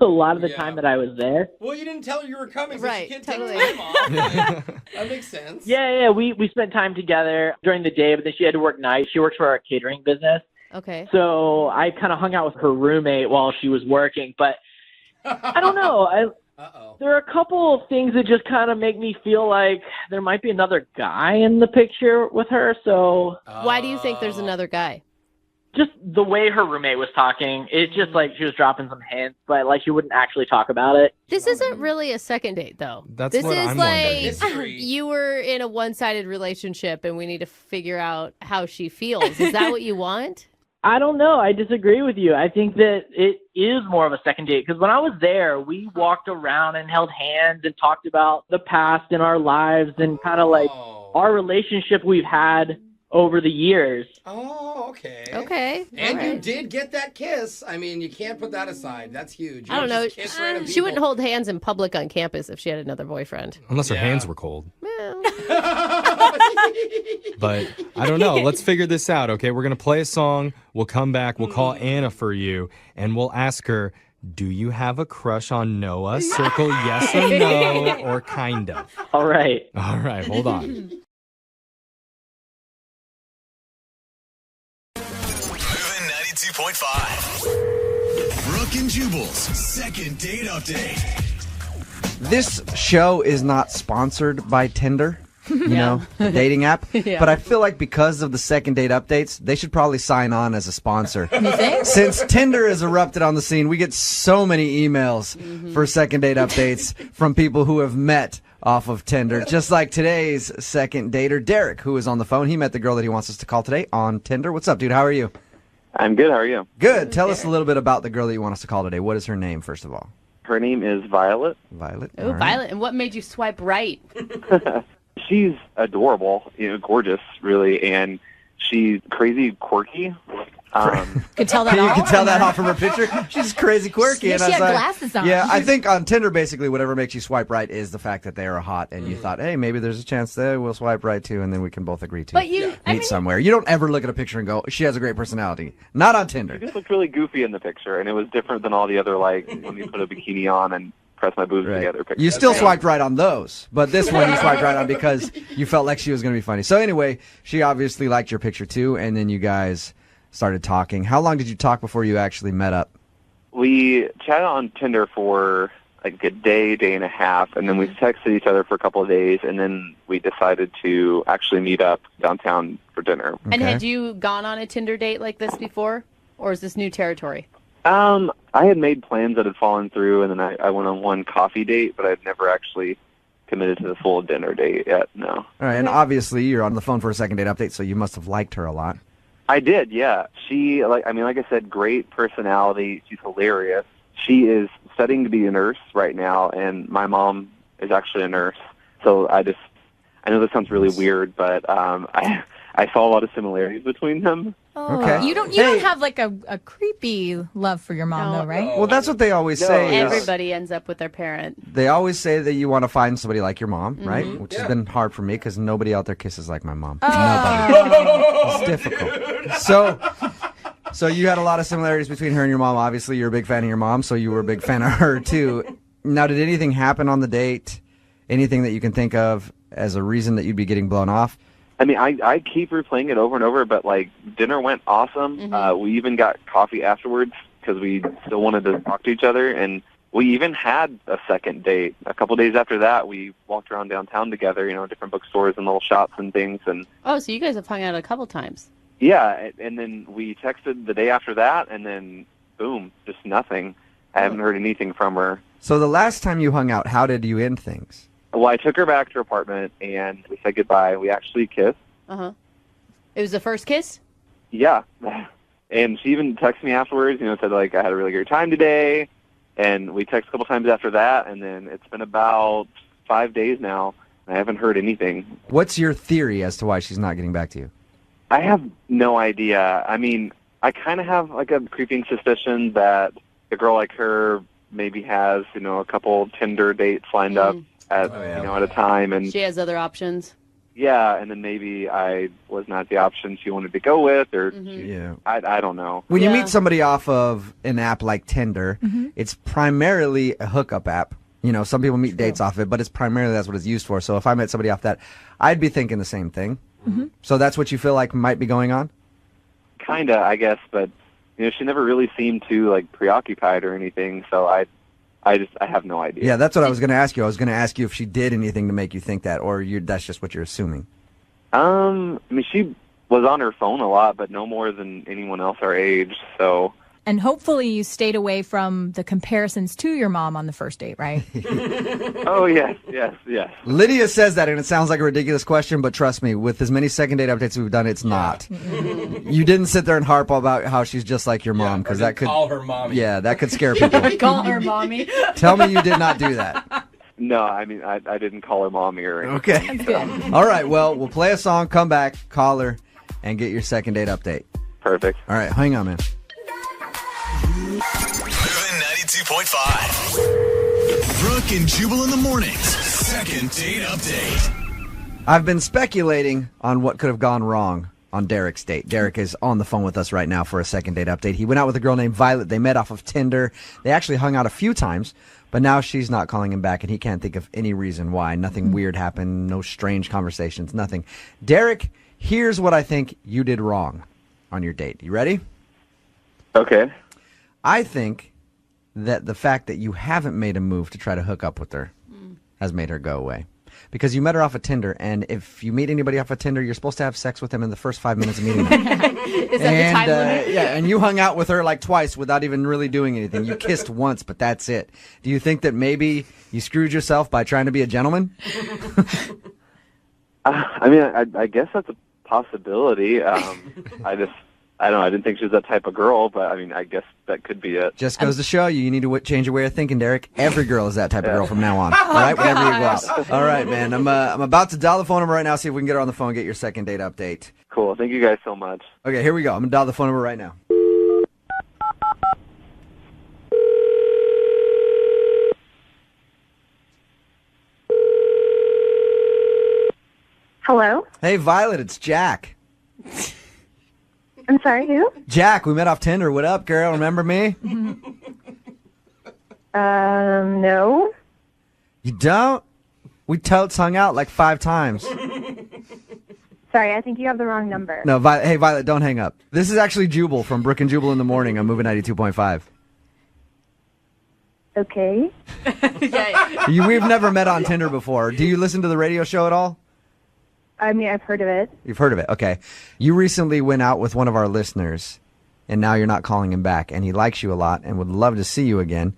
a lot of the Yeah. time that I was there. Well, you didn't tell her you were coming, so Right, she can't totally. take time off. That makes sense. Yeah, we spent time together during the day, but then she had to work nights. She works for our catering business, Okay. so I kind of hung out with her roommate while she was working. But I don't know. Uh-oh. There are a couple of things that just kind of make me feel like there might be another guy in the picture with her. So Why do you think there's another guy? just the way her roommate was talking, it's just like she was dropping some hints, but like she wouldn't actually talk about it. This isn't really a second date, though. That's this what is I'm like wondering. History. you were in a one-sided relationship, and we need to figure out how she feels. Is that what you want? I don't know. I disagree with you. I think that it is more of a second date because when I was there, we walked around and held hands and talked about the past in our lives and kind of like our relationship we've had over the years. Oh, okay. Okay. And all you right. did get that kiss. I mean, you can't put that aside. That's huge. You I don't know. just kiss random She people. wouldn't hold hands in public on campus if she had another boyfriend. Unless her Yeah. hands were cold. Well, But I don't know. Let's figure this out, okay? We're going to play a song. We'll come back. We'll call Anna for you, and we'll ask her, do you have a crush on Noah? Circle yes or no, or kind of. All right. All right, hold on. Moving 92.5. Brooke and Jubal's second date update. This show is not sponsored by Tinder, you know, the dating app. Yeah. But I feel like because of the second date updates, they should probably sign on as a sponsor. You think? Since Tinder has erupted on the scene, we get so many emails for second date updates from people who have met off of Tinder. Just like today's second dater, Derek, who is on the phone. He met the girl that he wants us to call today on Tinder. What's up, dude? How are you? I'm good. How are you? Good. Tell us a little bit about the girl that you want us to call today. What is her name, first of all? Her name is Violet. Violet. Oh, all right. Violet. And what made you swipe right? She's adorable, gorgeous, really, and she's crazy quirky. Could tell that You all. can tell that off from her picture. She's crazy quirky. Yeah, and she I was had like, glasses on. Yeah, I think on Tinder, basically, whatever makes you swipe right is the fact that they are hot, and you thought, hey, maybe there's a chance that we'll swipe right too, and then we can both agree to But you, meet somewhere. You don't ever look at a picture and go, she has a great personality. Not on Tinder. She just looked really goofy in the picture, and it was different than all the other, like, when you put a bikini on and press my boobs together pictures. You still swiped right on those, but this one you swiped right on because you felt like she was going to be funny. So anyway, she obviously liked your picture too, and then you guys started talking. How long did you talk before you actually met up? We chatted on Tinder for like a day and a half, and then we texted each other for a couple of days, and then we decided to actually meet up downtown for dinner. And had you gone on a Tinder date like this before, or is this new territory? I had made plans that had fallen through, and then I went on one coffee date, but I'd never actually committed to the full dinner date yet, no. All right, and obviously you're on the phone for a second date update, so you must have liked her a lot. I did, yeah. She, like I said, great personality. She's hilarious. She is studying to be a nurse right now, and my mom is actually a nurse. So I know this sounds really weird, but I saw a lot of similarities between them. Oh, Okay. You don't have like a creepy love for your mom though, right? Well, that's what they always say. is- Everybody ends up with their parent. They always say that you want to find somebody like your mom, right? Mhm. Which has been hard for me because nobody out there kisses like my mom. Oh. Nobody. It's difficult. So you had a lot of similarities between her and your mom. Obviously, you're a big fan of your mom, so you were a big fan of her too. Now, did anything happen on the date? Anything that you can think of as a reason that you'd be getting blown off? I mean, I keep replaying it over and over, but, like, dinner went awesome. We even got coffee afterwards because we still wanted to talk to each other, and we even had a second date. A couple days after that, we walked around downtown together, different bookstores and little shops and things. And Oh, so you guys have hung out a couple times. yeah, and then we texted the day after that, and then, boom, just nothing. I haven't heard anything from her. So the last time you hung out, how did you end things? Well, I took her back to her apartment, and we said goodbye. We actually kissed. Uh-huh. It was the first kiss? Yeah. And she even texted me afterwards, said, like, I had a really great time today. And we texted a couple times after that, and then it's been about 5 days now, and I haven't heard anything. What's your theory as to why she's not getting back to you? I have no idea. I mean, I kind of have, like, a creeping suspicion that a girl like her maybe has, a couple Tinder dates lined up at, at a time. And She has other options. yeah, and then maybe I was not the option she wanted to go with, or Yeah. I don't know. When you meet somebody off of an app like Tinder, it's primarily a hookup app. Some people meet dates off it, but it's primarily that's what it's used for. So if I met somebody off that, I'd be thinking the same thing. So that's what you feel like might be going on? Kinda, I guess, but she never really seemed too like preoccupied or anything. So I have no idea. Yeah, that's what I was going to ask you. I was going to ask you if she did anything to make you think that, or that's just what you're assuming. I mean, she was on her phone a lot, but no more than anyone else our age. So And hopefully you stayed away from the comparisons to your mom on the first date, right? oh yes. Lydia says that, and it sounds like a ridiculous question, but trust me, with as many second date updates we've done, it's not. You didn't sit there and harp about how she's just like your mom, because that could call her mommy. Yeah, that could scare people. Call her mommy. Tell me you did not do that. No, I mean I didn't call her mommy or anything. Okay. That's good. All right. Well, we'll play a song, come back, call her, and get your second date update. Perfect. All right. Hang on, man. Moving 92.5. Brooke and Jubal in the mornings. Second date update. I've been speculating on what could have gone wrong on Derek's date. Derek is on the phone with us right now for a second date update. He went out with a girl named Violet. They met off of Tinder. They actually hung out a few times, but now she's not calling him back, and he can't think of any reason why. Nothing weird happened, no strange conversations, nothing. Derek, here's what I think you did wrong on your date. You ready? Okay. I think that the fact that you haven't made a move to try to hook up with her has made her go away. Because you met her off of Tinder, and if you meet anybody off of Tinder, you're supposed to have sex with them in the first 5 minutes of meeting them. Is that the time limit? Yeah, and you hung out with her like twice without even really doing anything. You kissed once, but that's it. Do you think that maybe you screwed yourself by trying to be a gentleman? I mean, I guess that's a possibility. I don't know. I didn't think she was that type of girl, but I mean, I guess that could be it. Just goes to show you need to change your way of thinking, Derek. Every girl is that type of girl from now on. All right, whenever you go out. All right, man. I'm about to dial the phone number right now, see if we can get her on the phone and get your second date update. Cool. Thank you guys so much. Okay, here we go. I'm going to dial the phone number right now. Hello? Hey, Violet, it's Jack. I'm sorry, who? Jack, we met off Tinder. What up, girl? Remember me? No. You don't? We totes hung out like 5 times. Sorry, I think you have the wrong number. No, hey, Violet, don't hang up. This is actually Jubal from Brooke and Jubal in the morning. I'm moving 92.5. Okay. We've never met on Tinder before. Do you listen to the radio show at all? I mean, I've heard of it. You've heard of it. Okay. You recently went out with one of our listeners, and now you're not calling him back, and he likes you a lot and would love to see you again.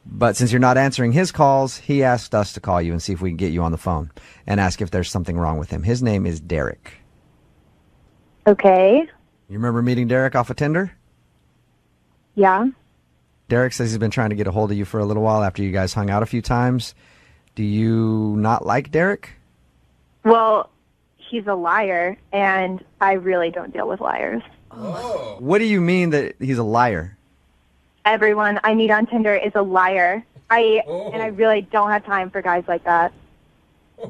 But since you're not answering his calls, he asked us to call you and see if we can get you on the phone and ask if there's something wrong with him. His name is Derek. Okay. You remember meeting Derek off of Tinder? Yeah. Derek says he's been trying to get a hold of you for a little while after you guys hung out a few times. Do you not like Derek? Well, he's a liar, and I really don't deal with liars. Oh. What do you mean that he's a liar? Everyone I meet on Tinder is a liar. And I really don't have time for guys like that.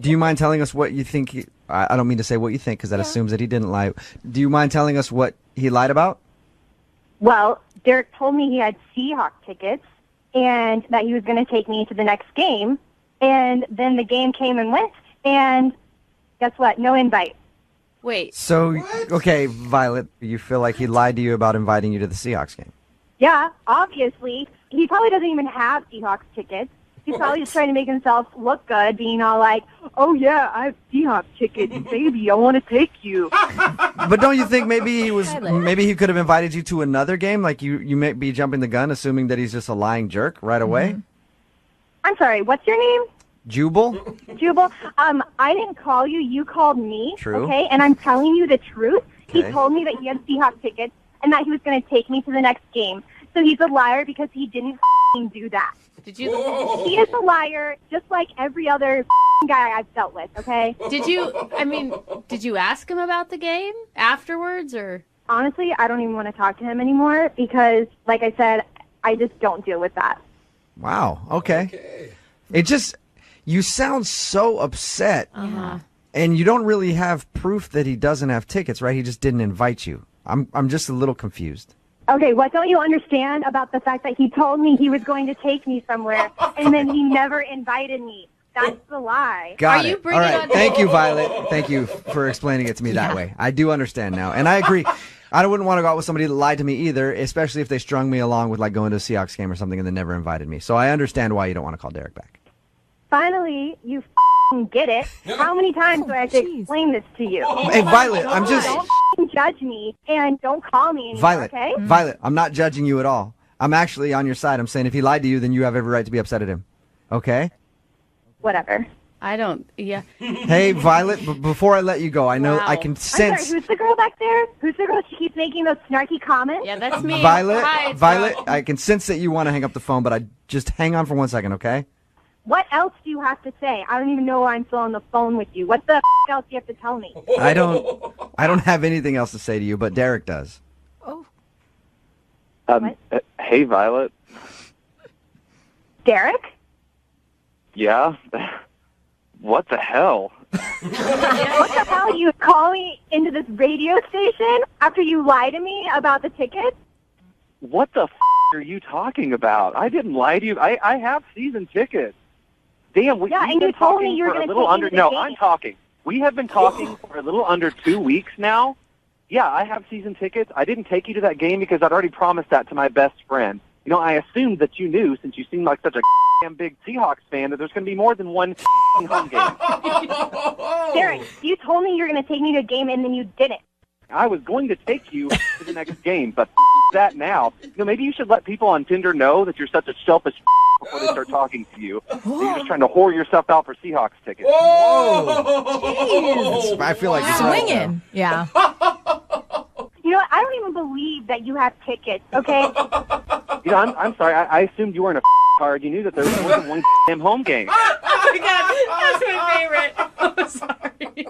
Do you mind telling us what you think I don't mean to say what you think because that assumes that he didn't lie. Do you mind telling us what he lied about? Well, Derek told me he had Seahawks tickets and that he was going to take me to the next game. And then the game came and went, and guess what? No invite. Wait. So, okay, Violet, you feel like he lied to you about inviting you to the Seahawks game? Yeah, obviously. He probably doesn't even have Seahawks tickets. He's probably just trying to make himself look good, being all like, oh, yeah, I have Seahawks tickets, baby, I want to take you. But don't you think maybe he could have invited you to another game? Like you may be jumping the gun, assuming that he's just a lying jerk right away? I'm sorry, what's your name? Jubal? Jubal, I didn't call you. You called me. True. Okay, and I'm telling you the truth. Okay. He told me that he had Seahawks tickets and that he was going to take me to the next game. So he's a liar because he didn't do that. Did you? He is a liar, just like every other guy I've dealt with. Okay. Did you ask him about the game afterwards, or? Honestly, I don't even want to talk to him anymore because, like I said, I just don't deal with that. Wow. Okay. It just, you sound so upset. Uh-huh. And you don't really have proof that he doesn't have tickets, right? He just didn't invite you. I'm just a little confused. Okay, what don't you understand about the fact that he told me he was going to take me somewhere and then he never invited me? That's the lie. Got it. All right. Thank you, Violet. Thank you for explaining it to me that way. I do understand now. And I agree. I wouldn't want to go out with somebody that lied to me either, especially if they strung me along with like going to a Seahawks game or something and then never invited me. So I understand why you don't want to call Derek back. Finally, you get it. How many times do I have to explain this to you? Hey, Violet, I'm just... Don't judge me and don't call me anymore, Violet, okay? Violet, I'm not judging you at all. I'm actually on your side. I'm saying if he lied to you, then you have every right to be upset at him. Okay? Whatever. I don't, yeah. Hey, Violet, before I let you go, I know I can I'm sense... sorry, who's the girl back there? Who's the girl? She keeps making those snarky comments? Yeah, that's me. Violet, Hi, it's Violet, Rob. I can sense that you want to hang up the phone, but I just hang on for 1 second, okay? What else do you have to say? I don't even know why I'm still on the phone with you. What the else do you have to tell me? I don't have anything else to say to you, but Derek does. Hey, Violet. Derek? Yeah? What the hell? What the hell? You call me into this radio station after you lie to me about the tickets? What the are you talking about? I didn't lie to you. I have season tickets. Damn, we've and been you told me talking you were for a going to little take under. me to the No, game. I'm talking. We have been talking for a little under 2 weeks now. Yeah, I have season tickets. I didn't take you to that game because I'd already promised that to my best friend. I assumed that you knew, since you seem like such a damn big Seahawks fan, that there's going to be more than one home game. Derek, you told me you were going to take me to a game, and then you didn't. I was going to take you to the next game, but that now. Maybe you should let people on Tinder know that you're such a selfish before they start talking to you. That you're just trying to whore yourself out for Seahawks tickets. Whoa! I feel like swinging. Yeah. You know what? I don't even believe that you have tickets, okay? I'm sorry. I assumed you weren't a card. You knew that there was more than one damn home game. Oh my God, that's my favorite. I'm sorry.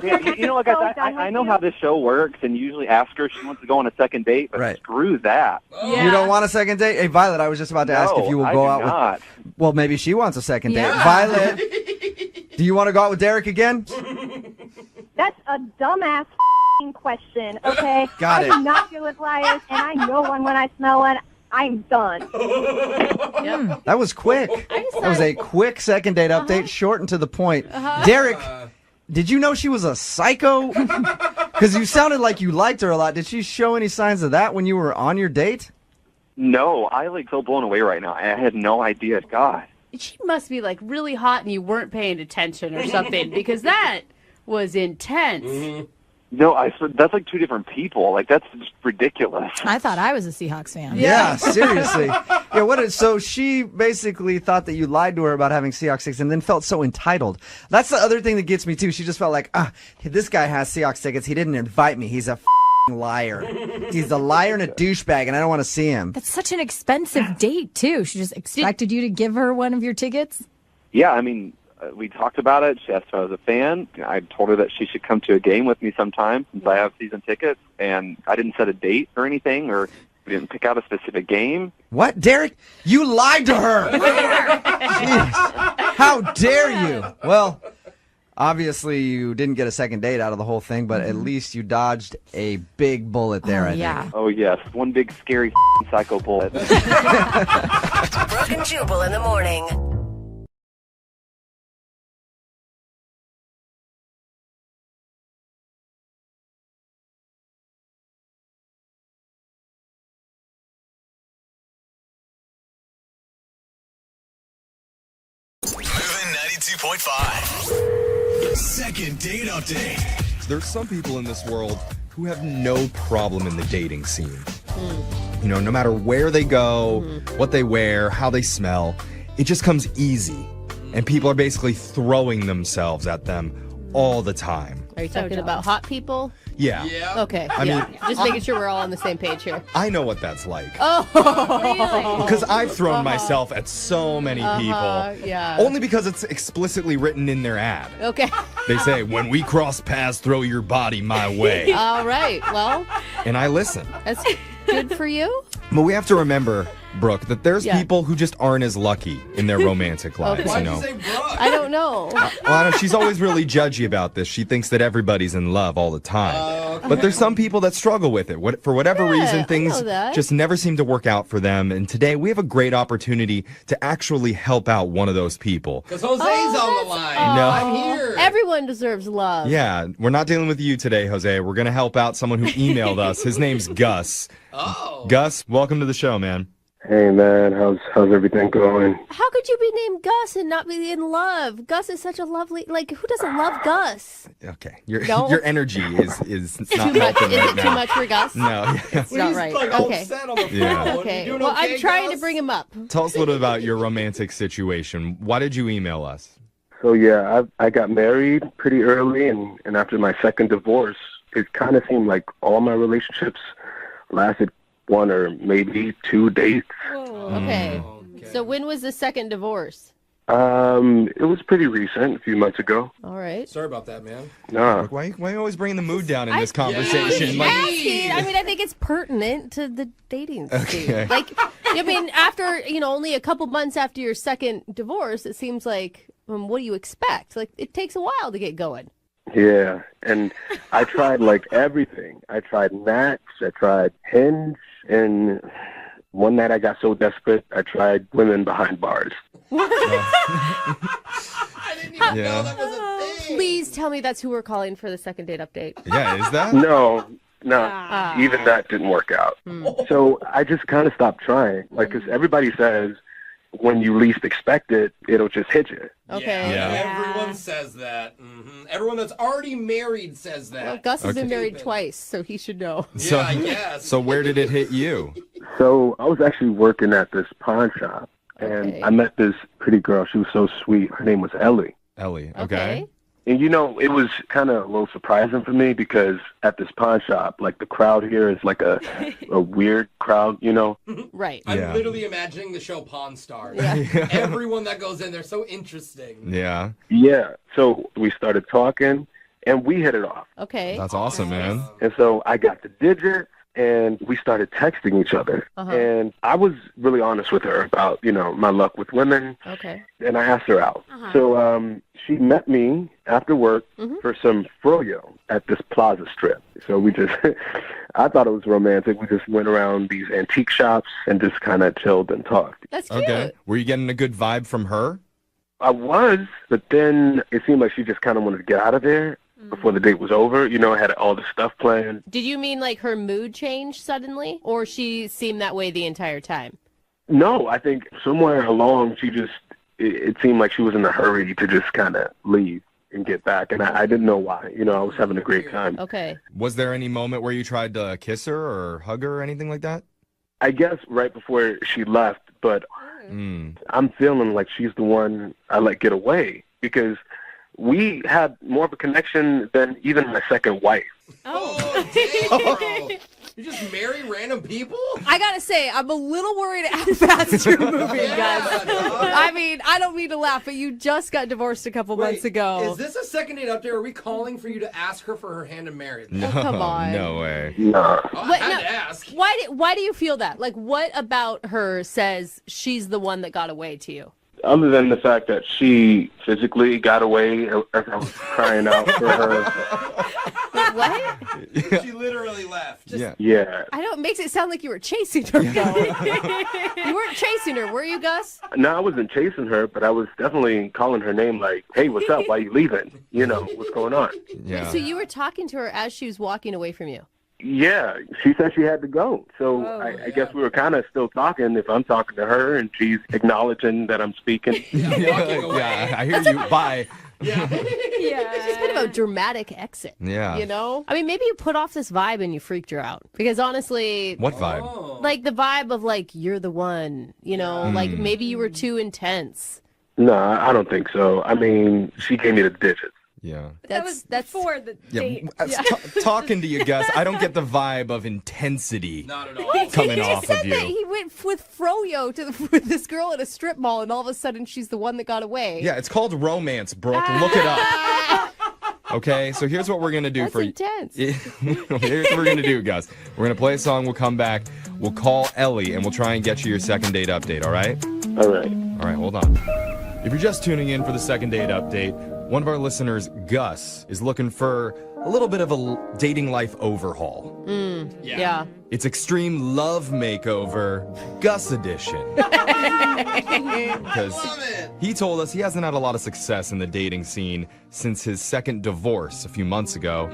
Yeah, guys, I know how this show works, and usually ask her if she wants to go on a second date, but screw that. Yeah. You don't want a second date? Hey, Violet, I was just about to ask if you will go out with... Well, maybe she wants a second date. Violet, do you want to go out with Derek again? That's a dumbass question, okay? Got it. I'm not good with liars, and I know one when I smell one. I'm done. That was quick. That was a quick second date update, short and to the point. Derek... Did you know she was a psycho? Because you sounded like you liked her a lot. Did she show any signs of that when you were on your date? No, I so blown away right now. I had no idea. God. She must be really hot and you weren't paying attention or something, because that was intense. Mm-hmm. No, that's like two different people. That's just ridiculous. I thought I was a Seahawks fan. Yeah, seriously. So she basically thought that you lied to her about having Seahawks tickets and then felt so entitled. That's the other thing that gets me too. She just felt like, this guy has Seahawks tickets. He didn't invite me. He's a liar. He's a liar and a douchebag, and I don't want to see him. That's such an expensive date too. She just expected you to give her one of your tickets? Yeah, I mean... we talked about it. She asked if I was a fan. I told her that she should come to a game with me sometime since I have season tickets. And I didn't set a date or anything, or we didn't pick out a specific game. What, Derek? You lied to her! Jeez. How dare you? Well, obviously you didn't get a second date out of the whole thing, but at least you dodged a big bullet there, I think. Oh, yes. One big, scary psycho bullet. Brooke and Jubal in the morning. Moving 92.5. Second date update. There's some people in this world who have no problem in the dating scene. No matter where they go, what they wear, how they smell, it just comes easy. And people are basically throwing themselves at them all the time. Are you talking about hot people? Yeah. Okay. I mean, just making sure we're all on the same page here. I know what that's like. Oh, really? Because I've thrown myself at so many people. Yeah. Only because it's explicitly written in their ad. Okay. They say, when we cross paths, throw your body my way. All right. Well. And I listen. That's good for you. But we have to remember, Brooke, that there's people who just aren't as lucky in their romantic lives. Okay. Why'd you say Brooke? I don't know. She's always really judgy about this. She thinks that everybody's in love all the time. Okay. But there's some people that struggle with it. For whatever reason, things just never seem to work out for them. And today we have a great opportunity to actually help out one of those people. Because Jose's on the line. No. I'm here. Everyone deserves love. Yeah, we're not dealing with you today, Jose. We're going to help out someone who emailed us. His name's Gus. Oh. Gus, welcome to the show, man. Hey, man. How's everything going? How could you be named Gus and not be in love? Gus is such a lovely, who doesn't love Gus? Okay, your No? energy is not Too much. helping Is right it now. too much for Gus? No. It's not right. Okay. Upset on the phone. Yeah. Okay. You doing Well, okay, I'm trying Gus? to bring him up. Tell us a little about your romantic situation. Why did you email us? So, yeah, I got married pretty early, and after my second divorce, it kind of seemed like all my relationships lasted 1 or maybe 2 dates. Okay. So when was the second divorce? It was pretty recent, a few months ago. All right. Sorry about that, man. Nah. Why are you always bringing the mood down in this conversation? Asking. I mean, I think it's pertinent to the dating scene. Okay. After, only a couple months after your second divorce, it seems like, what do you expect? It takes a while to get going. Yeah, and I tried everything. I tried Match, I tried Hinge, and one night I got so desperate, I tried women behind bars. I didn't even know that was a thing. Please tell me that's who we're calling for the second date update. Yeah, is that? No, No, even that didn't work out. So I just kind of stopped trying. Like, because everybody says when you least expect it, it'll just hit you. Okay. Everyone says that. Everyone that's already married says that. Well, Gus has been married twice, so he should know. So, I guess. So where did it hit you? So I was actually working at this pawn shop, and I met this pretty girl. She was so sweet. Her name was Ellie. Ellie, okay. And, you know, it was kind of a little surprising for me because at this pawn shop, like, the crowd here is like a weird crowd, you know? Right. I'm literally imagining the show Pawn Stars. Everyone that goes in, they're so interesting. Yeah. Yeah. So we started talking, and we hit it off. Okay. That's awesome, man. And so I got the digits, and we started texting each other. And I was really honest with her about, you know, my luck with women. Okay. And I asked her out. So she met me after work for some froyo at this plaza strip. So we just, I thought it was romantic. We just went around these antique shops and just kind of chilled and talked. That's cute. Okay. Were you getting a good vibe from her? I was, but then it seemed like she just kind of wanted to get out of there before the date was over. You know, I had all the stuff planned. Did you mean like her mood changed suddenly, or she seemed that way the entire time? No, I think somewhere along she just, it seemed like she was in a hurry to just kind of leave and get back. And I didn't know why. You know, I was having a great time. Okay. Was there any moment where you tried to kiss her or hug her or anything like that? I guess right before she left, but I'm feeling like she's the one I let get away because we had more of a connection than even my second wife. Oh, dang, bro. You just marry random people? I gotta say, I'm a little worried at how fast you're moving, guys. I mean, I don't mean to laugh, but you just got divorced a couple months ago. Is this a second date update? Are we calling for you to ask her for her hand in marriage? No, come on. No way. No. What, no, why do you feel that? Like, what about her says she's the one that got away to you? Other than the fact that she physically got away as I was crying out for her. What? She literally left. Yeah. I know, it makes it sound like you were chasing her, though. You weren't chasing her, were you, Gus? No, I wasn't chasing her, but I was definitely calling her name like, hey, what's up? Why you leaving? You know, what's going on? Yeah. So you were talking to her as she was walking away from you? Yeah, she said she had to go. So I guess we were kind of still talking if I'm talking to her and she's acknowledging that I'm speaking. Yeah, I hear you. Bye. It's just kind of a dramatic exit. Yeah. You know? I mean, maybe you put off this vibe and you freaked her out. Because honestly... What vibe? Like the vibe of like, you're the one, you know? Like maybe you were too intense. No, I don't think so. I mean, she gave me the digits. Yeah. That's before the date. Talking to you, Gus, I don't get the vibe of intensity Not at all. coming He off just said of you. that he went with froyo with this girl at a strip mall, and all of a sudden she's the one that got away. Yeah, it's called romance, Brooke. Look it up. Okay, so here's what we're going to do for you. Intense. Here's what we're going to do, Gus. We're going to play a song, we'll come back, we'll call Ellie, and we'll try and get you your second date update, all right? All right. All right, hold on. If you're just tuning in for the second date update, one of our listeners, Gus, is looking for a little bit of a dating life overhaul. Yeah. It's Extreme Love Makeover, Gus Edition. Because he told us he hasn't had a lot of success in the dating scene since his second divorce a few months ago.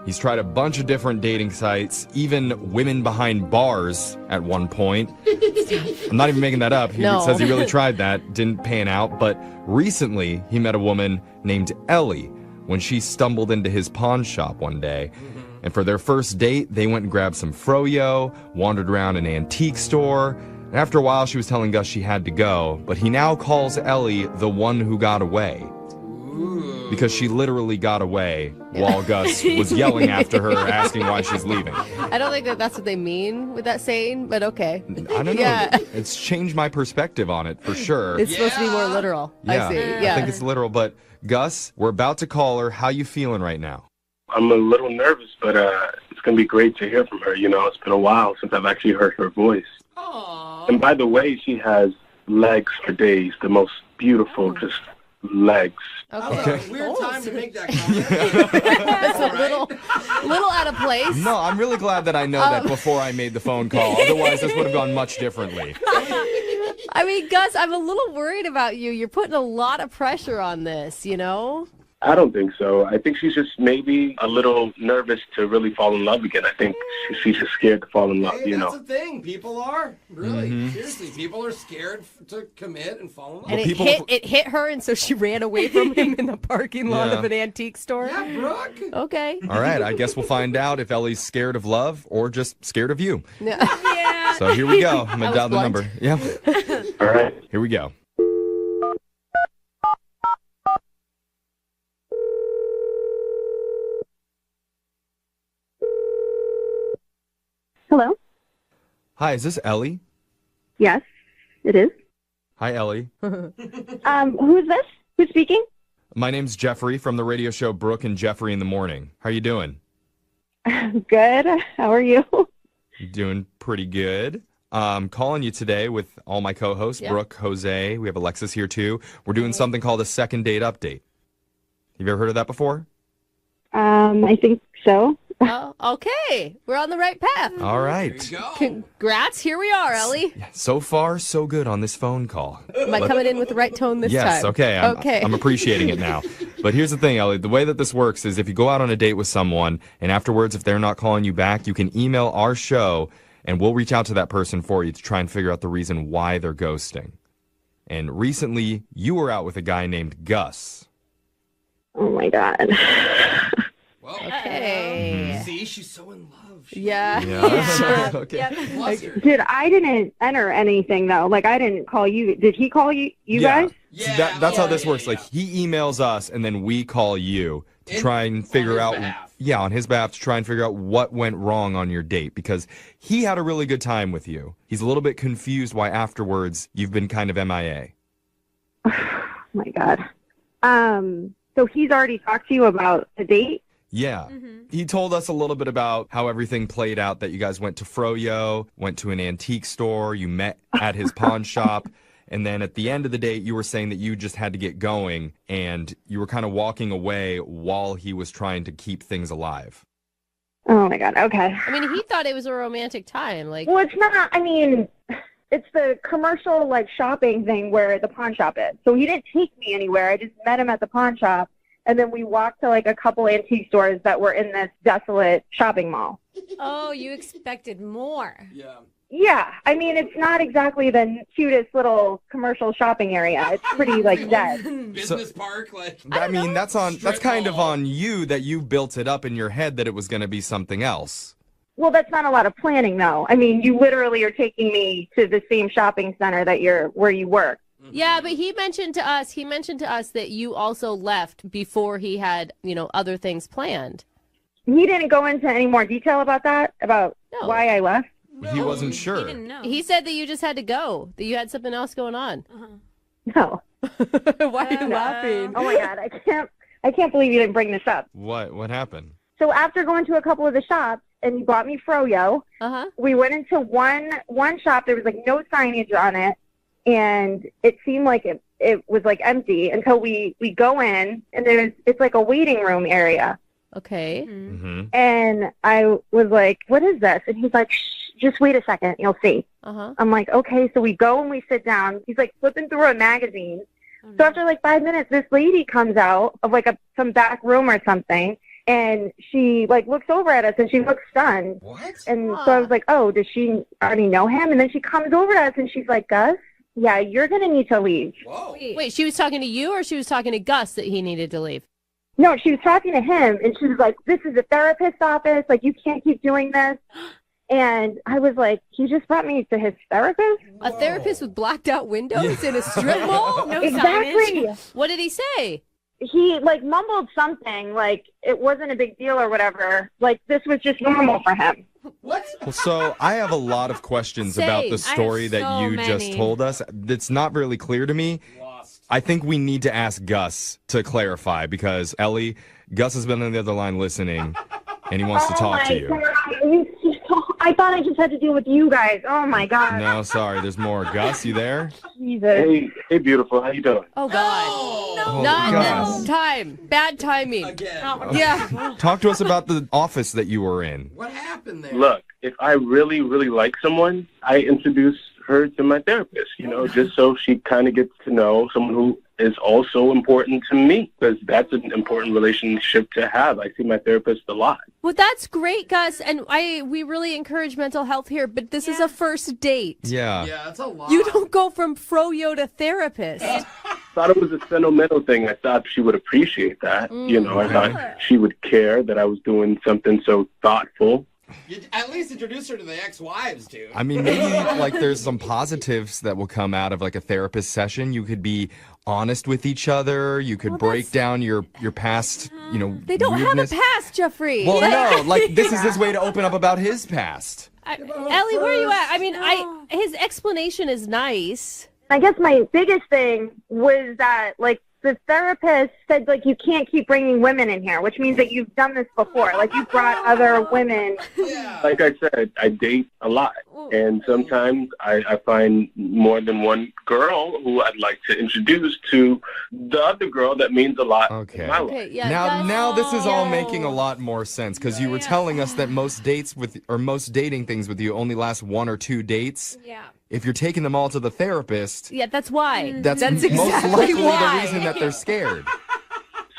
He's tried a bunch of different dating sites, even women behind bars at one point. I'm not even making that up. He says he really tried that, didn't pan out. But recently, he met a woman named Ellie when she stumbled into his pawn shop one day. And for their first date, they went and grabbed some froyo, wandered around an antique store. And after a while, she was telling Gus she had to go. But he now calls Ellie the one who got away. Because she literally got away while Gus was yelling after her, asking why she's leaving. I don't think that's what they mean with that saying, but okay. I don't know. Yeah. It's changed my perspective on it, for sure. It's supposed to be more literal. Yeah, I see. I think it's literal. But Gus, we're about to call her. How you feeling right now? I'm a little nervous, but it's going to be great to hear from her. You know, it's been a while since I've actually heard her voice. Aww. And by the way, she has legs for days, the most beautiful, just legs. Okay. Weird time to make that comment. That's a little out of place. No, I'm really glad that I know that before I made the phone call. Otherwise, this would have gone much differently. I mean, Gus, I'm a little worried about you. You're putting a lot of pressure on this, you know? I don't think so. I think she's just maybe a little nervous to really fall in love again. I think she's just scared to fall in love, Hey, that's the thing. People are. Really. Seriously. People are scared to commit and fall in love. And it hit her, and so she ran away from him in the parking lot Yeah. of an antique store. Yeah, Brooke. Okay. All right, I guess we'll find out if Ellie's scared of love or just scared of you. Yeah. So here we go. I'm going That to dial the was number. Yeah. All right. Here we go. Hello? Hi, is this Ellie? Yes, it is. Hi, Ellie. Who is this? Who's speaking? My name's Jeffrey from the radio show Brooke and Jeffrey in the Morning. How you doing? Good. How are you? Doing pretty good. Calling you today with all my co-hosts, Yeah. Brooke, Jose. We have Alexis here too. We're doing something called a second date update. Have you ever heard of that before? I think so. Oh, okay. We're on the right path. All right. Congrats. Here we are, Ellie. So far, so good on this phone call. Am I coming in with the right tone this time? Yes, okay. I'm appreciating it now. But here's the thing, Ellie. The way that this works is if you go out on a date with someone and afterwards, if they're not calling you back, you can email our show and we'll reach out to that person for you to try and figure out the reason why they're ghosting. And recently, you were out with a guy named Gus. Oh, my God. Okay. See, she's so in love. Yeah. Yeah. Okay. Dude, I didn't enter anything, though. Like, I didn't call you. Did he call you guys? So that's how this works. Like, he emails us, and then we call you to try and figure out, on his behalf, to try and figure out what went wrong on your date, because he had a really good time with you. He's a little bit confused why afterwards you've been kind of MIA. Oh, my God. So he's already talked to you about the date? Yeah. He told us a little bit about how everything played out, that you guys went to Froyo, went to an antique store, you met at his pawn shop, and then at the end of the date, you were saying that you just had to get going, and you were kind of walking away while he was trying to keep things alive. Oh, my God. Okay. I mean, he thought it was a romantic time. Like, Well, it's not. I mean, it's the commercial, like, shopping thing where the pawn shop is. So he didn't take me anywhere. I just met him at the pawn shop. And then we walked to, like, a couple antique stores that were in this desolate shopping mall. Oh, you expected more. Yeah. I mean, it's not exactly the cutest little commercial shopping area. It's pretty, like, dead. Business park, like. I mean, that's kind of on you that you built it up in your head that it was going to be something else. Well, that's not a lot of planning, though. I mean, you literally are taking me to the same shopping center that where you work. yeah, but he mentioned to us that you also left before he had, other things planned. He didn't go into any more detail about that, about why I left. He wasn't sure. He said that you just had to go, that you had something else going on. No. Why are you laughing? Oh, my God. I can't believe you didn't bring this up. What happened? So after going to a couple of the shops, and you bought me Froyo, we went into one shop. There was, like, no signage on it. And it seemed like it was, like, empty until we go in, and it's like a waiting room area. Okay. And I was like, what is this? And he's like, shh, just wait a second. You'll see. I'm like, okay. So we go and we sit down. He's, like, flipping through a magazine. So after, like, 5 minutes, this lady comes out of, like, some back room or something. And she, like, looks over at us, and she looks stunned. What? And so I was like, oh, does she already know him? And then she comes over to us, and she's like, Gus? Yeah, you're going to need to leave. Whoa. Wait, she was talking to you or she was talking to Gus that he needed to leave? No, she was talking to him, and she was like, this is a therapist's office. Like, you can't keep doing this. And I was like, he just brought me to his therapist? A therapist with blacked out windows in a strip mall? No exactly. Signage? What did he say? He, like, mumbled something, like, it wasn't a big deal or whatever. Like, this was just normal for him. What? Well, so I have a lot of questions about the story that you just told us. That's not really clear to me. I think we need to ask Gus to clarify because, Ellie, Gus has been on the other line listening, and he wants to talk to you. God. I thought I just had to deal with you guys. Oh, my God. No, sorry. There's more. Gus, you there? Jesus. Hey, beautiful. How you doing? Oh, God. Oh, Not God. this time. Bad timing. Again. Yeah. Talk to us about the office that you were in. What happened there? Look, if I really, really like someone, I introduce her to my therapist, just so she kind of gets to know someone who is also important to me because that's an important relationship to have. I see my therapist a lot. Well, that's great, Gus, and we really encourage mental health here, but this is a first date. Yeah. Yeah, that's a lot. You don't go from froyo to therapist. Thought it was a sentimental thing. I thought she would appreciate that. I thought she would care that I was doing something so thoughtful. You at least introduce her to the ex-wives, dude. I mean, maybe like there's some positives that will come out of like a therapist session. You could be honest with each other. You could break down your past, They don't weirdness. have a past, Jeffrey. Well, no, like this is his way to open up about his past. Ellie, where are you at? I mean, his explanation is nice. I guess my biggest thing was that, like, the therapist said, like, you can't keep bringing women in here, which means that you've done this before. Like, you've brought other women. Like I said, I date a lot. And sometimes I find more than one girl who I'd like to introduce to the other girl that means a lot in my life. Now this is all making a lot more sense because you were telling us that most dating things with you only last 1 or 2 dates. Yeah. If you're taking them all to the therapist, Yeah, that's why. that's exactly most likely why. the reason that they're scared.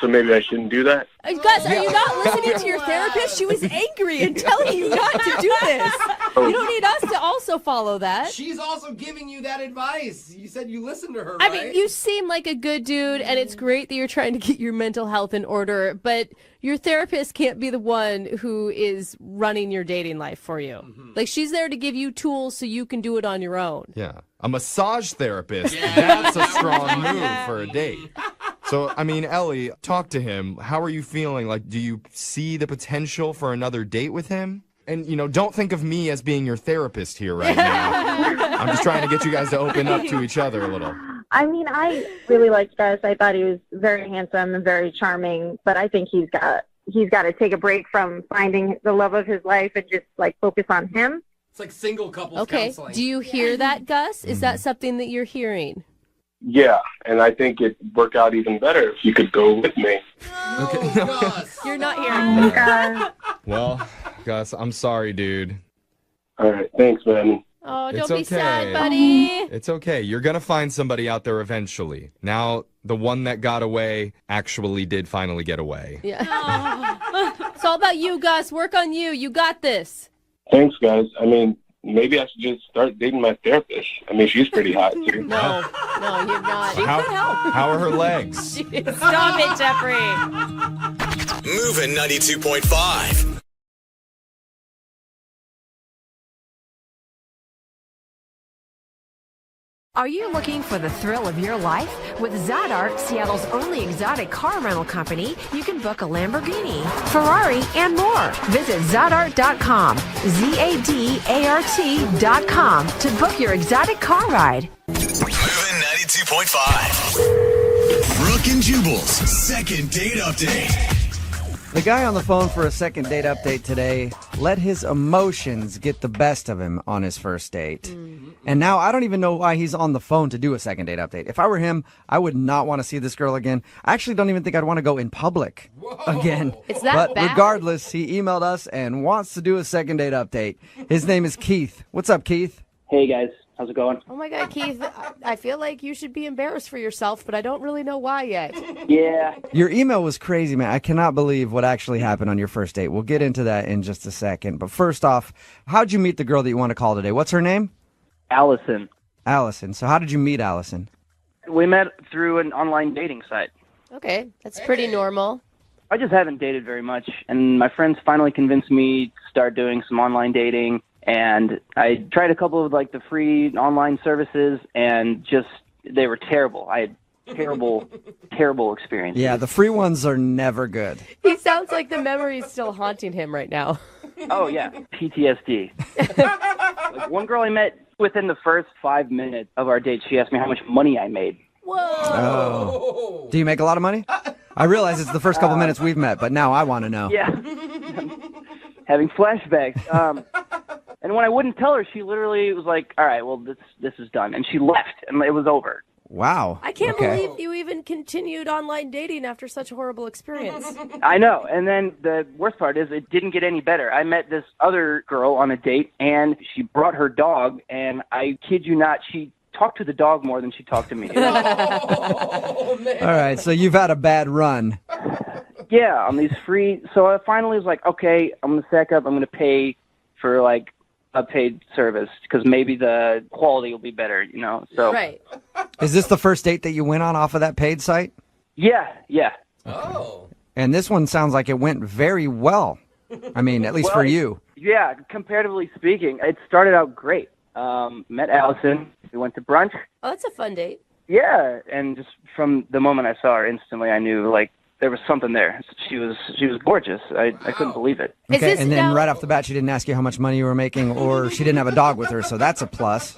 So maybe I shouldn't do that? Gus, are you not listening to your therapist? She was angry and telling you not to do this. You don't need us to also follow that. She's also giving you that advice. You said you listened to her, I right? mean, you seem like a good dude, and it's great that you're trying to get your mental health in order, but your therapist can't be the one who is running your dating life for you. Like, she's there to give you tools so you can do it on your own. Yeah. A massage therapist, that's a strong move for a date. So, I mean, Ellie, talk to him. How are you feeling? Like, do you see the potential for another date with him? And, don't think of me as being your therapist here right now. I'm just trying to get you guys to open up to each other a little. I mean, I really liked Gus. I thought he was very handsome and very charming, but I think he's got to take a break from finding the love of his life and just, like, focus on him. It's like single couples Okay, counseling. do you hear that, Gus? Is that something that you're hearing? Yeah, and I think it'd work out even better if you could go with me. You're not hearing. Well, Gus, I'm sorry, dude. All right, thanks, man. Oh, It's don't be sad, okay. buddy. It's okay. You're going to find somebody out there eventually. Now, the one that got away actually did finally get away. Yeah. It's all about you, Gus. Work on you. You got this. Thanks, guys. I mean, maybe I should just start dating my therapist. I mean, she's pretty hot, too. No, you're not. How are her legs? Stop it, Jeffrey. Moving 92.5. Are you looking for the thrill of your life? With Zadart, Seattle's only exotic car rental company, you can book a Lamborghini, Ferrari, and more. Visit Zadart.com, ZADART.com to book your exotic car ride. Moving 92.5. Brooke and Jubal's second date update. The guy on the phone for a second date update today let his emotions get the best of him on his first date. And now I don't even know why he's on the phone to do a second date update. If I were him, I would not want to see this girl again. I actually don't even think I'd want to go in public again. It's that but bad? regardless, he emailed us and wants to do a second date update. His name is Keith. What's up, Keith? Hey, guys. How's it going? Oh, my God, Keith. I feel like you should be embarrassed for yourself, but I don't really know why yet. Yeah. Your email was crazy, man. I cannot believe what actually happened on your first date. We'll get into that in just a second. But first off, how'd you meet the girl that you want to call today? What's her name? Allison. Allison. So how did you meet Allison? We met through an online dating site. Okay, that's pretty normal. I just haven't dated very much, and my friends finally convinced me to start doing some online dating, and I tried a couple of, like, the free online services, and just, they were terrible. I had terrible, terrible experiences. Yeah, the free ones are never good. He sounds like the memory is still haunting him right now. Oh, yeah, PTSD. Like, one girl I met within the first 5 minutes of our date, she asked me how much money I made. Whoa. Oh. Do you make a lot of money? I realize it's the first couple minutes we've met, but now I want to know. Yeah. Having flashbacks. And when I wouldn't tell her, she literally was like, all right, well, this is done. And she left, and it was over. Wow. I can't believe you even continued online dating after such a horrible experience. I know. And then the worst part is it didn't get any better. I met this other girl on a date, and she brought her dog, and I kid you not, she talked to the dog more than she talked to me. Oh, man. All right, so you've had a bad run. Yeah, on these free. So I finally was like, okay, I'm going to sack up. I'm going to pay for like a paid service because maybe the quality will be better, you know. So Right. Is this the first date that you went on off of that paid site? Yeah. Oh. And this one sounds like it went very well. I mean, at least for you. Yeah, comparatively speaking, it started out great. Met Allison. We went to brunch. Oh, that's a fun date. Yeah, and just from the moment I saw her, instantly I knew like there was something there. She was gorgeous. I couldn't believe it. Okay, and then right off the bat, she didn't ask you how much money you were making, or she didn't have a dog with her, so that's a plus.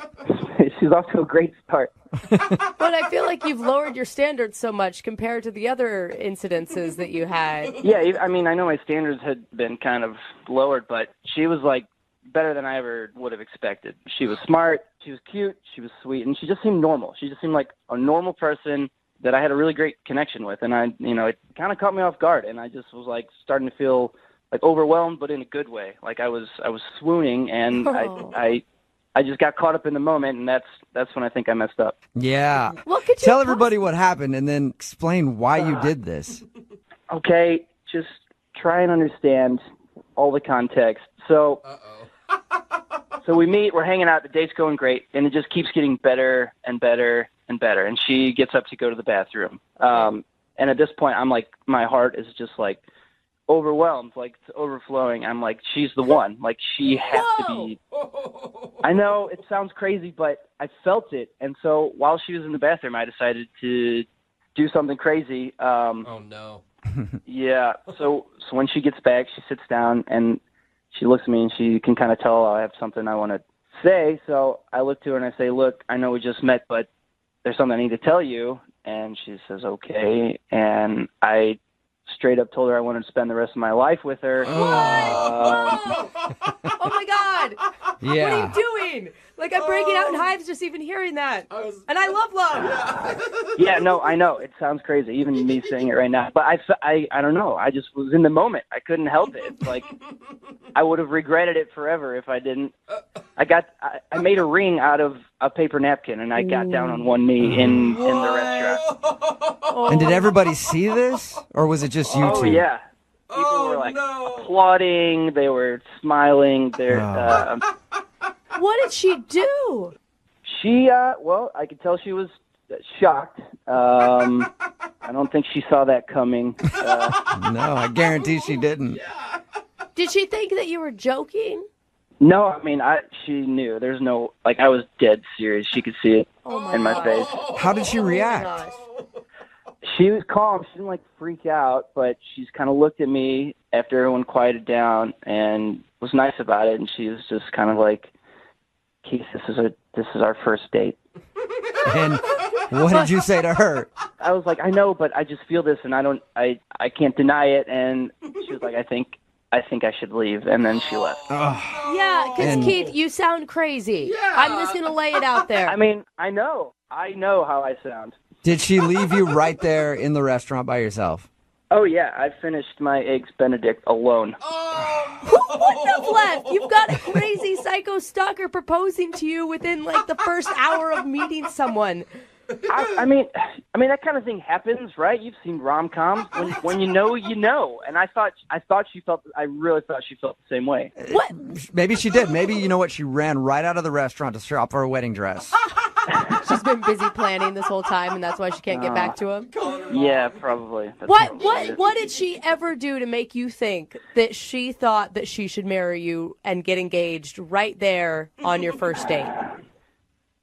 She's off to a great start. But I feel like you've lowered your standards so much compared to the other incidences that you had. Yeah, I mean, I know my standards had been kind of lowered, but she was like better than I ever would have expected. She was smart, she was cute, she was sweet, and she just seemed normal. She just seemed like a normal person that I had a really great connection with, and it kind of caught me off guard, and I just was like starting to feel like overwhelmed, but in a good way. Like I was swooning, and I just got caught up in the moment, and that's when I think I messed up. Yeah. Well, could you tell everybody what happened, and then explain why you did this. Okay, just try and understand all the context. So, so we meet, we're hanging out, the date's going great, and it just keeps getting better and better and better. And she gets up to go to the bathroom. And at this point, I'm like, my heart is just like overwhelmed, like it's overflowing. I'm like, she's the one. Like she has to be. I know it sounds crazy, but I felt it. And so while she was in the bathroom, I decided to do something crazy. Oh no. Yeah. So when she gets back, she sits down and she looks at me and she can kind of tell I have something I want to say. So I look to her and I say, look, I know we just met, but there's something I need to tell you. And she says, okay. And I straight up told her I wanted to spend the rest of my life with her. Oh my God. Yeah. What are you doing? Like, I'm breaking out in hives just even hearing that. And I love love. Yeah, no, I know. It sounds crazy, even me saying it right now. But I don't know. I just was in the moment. I couldn't help it. It's like, I would have regretted it forever if I didn't. I made a ring out of a paper napkin, and I got down on one knee in the restaurant. And did everybody see this, or was it just you two? Oh, yeah. People were, like, applauding. They were smiling. What did she do? She, well, I could tell she was shocked. I don't think she saw that coming. No, I guarantee she didn't. Did she think that you were joking? No, I mean, she knew. There's no, like, I was dead serious. She could see it in my face. How did she react? She was calm. She didn't, like, freak out, but she's kind of looked at me after everyone quieted down and was nice about it, and she was just kind of like, Keith, this is our first date. And what did you say to her? I was like, I know, but I just feel this, and I can't deny it. And she was like, I think I should leave, and then she left. Yeah, because Keith, you sound crazy. Yeah. I'm just gonna lay it out there. I mean, I know how I sound. Did she leave you right there in the restaurant by yourself? Oh yeah, I finished my eggs Benedict alone. Who wouldn't have left? You've got a crazy psycho stalker proposing to you within like the first hour of meeting someone. I mean that kind of thing happens, right? You've seen rom-coms. When you know, you know. And I really thought she felt the same way. What? Maybe she did. Maybe, you know what, she ran right out of the restaurant to shop for a wedding dress. She's been busy planning this whole time, and that's why she can't get back to him. Yeah, probably. What did she ever do to make you think that she thought that she should marry you and get engaged right there on your first date?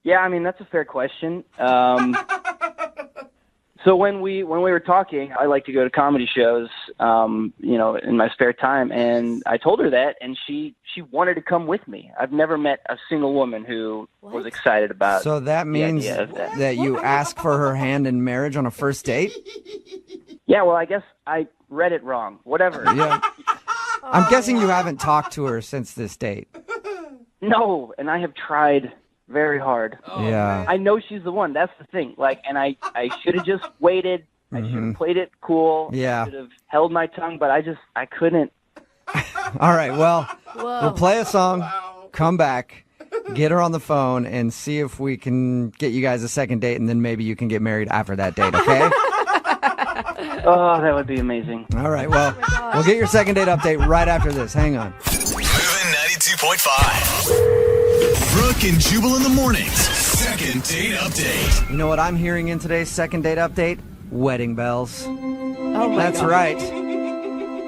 Yeah, I mean, that's a fair question. So when we were talking, I like to go to comedy shows, in my spare time, and I told her that, and she wanted to come with me. I've never met a single woman who was excited about. So that means that you ask for her hand in marriage on a first date? Yeah, well, I guess I read it wrong. Whatever. Yeah. I'm guessing you haven't talked to her since this date. No, and I have tried very hard. Yeah. I know she's the one. That's the thing. And I should have just waited. I should have played it cool. Yeah. I should have held my tongue, but I couldn't. All right, well, we'll play a song, come back, get her on the phone and see if we can get you guys a second date, and then maybe you can get married after that date, okay? Oh, that would be amazing. All right, well, we'll get your second date update right after this. Hang on. Moving 92.5. Brooke and Jubal in the mornings. Second date update. You know what I'm hearing in today's second date update? Wedding bells. Oh my That's God. right.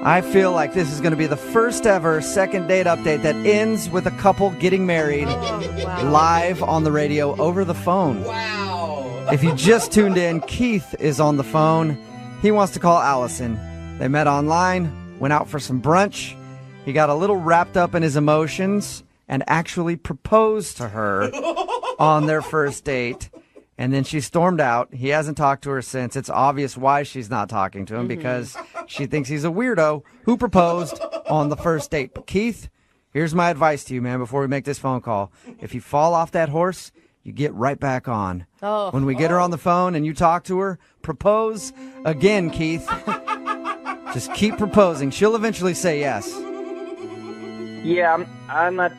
I feel like this is going to be the first ever second date update that ends with a couple getting married live on the radio over the phone. Wow. If you just tuned in, Keith is on the phone. He wants to call Allison. They met online, went out for some brunch. He got a little wrapped up in his emotions and actually proposed to her on their first date. And then she stormed out. He hasn't talked to her since. It's obvious why she's not talking to him because she thinks he's a weirdo who proposed on the first date. But Keith, here's my advice to you, man, before we make this phone call. If you fall off that horse, you get right back on. Oh. When we get her on the phone and you talk to her, propose again, Keith. Just keep proposing. She'll eventually say yes. Yeah, I'm not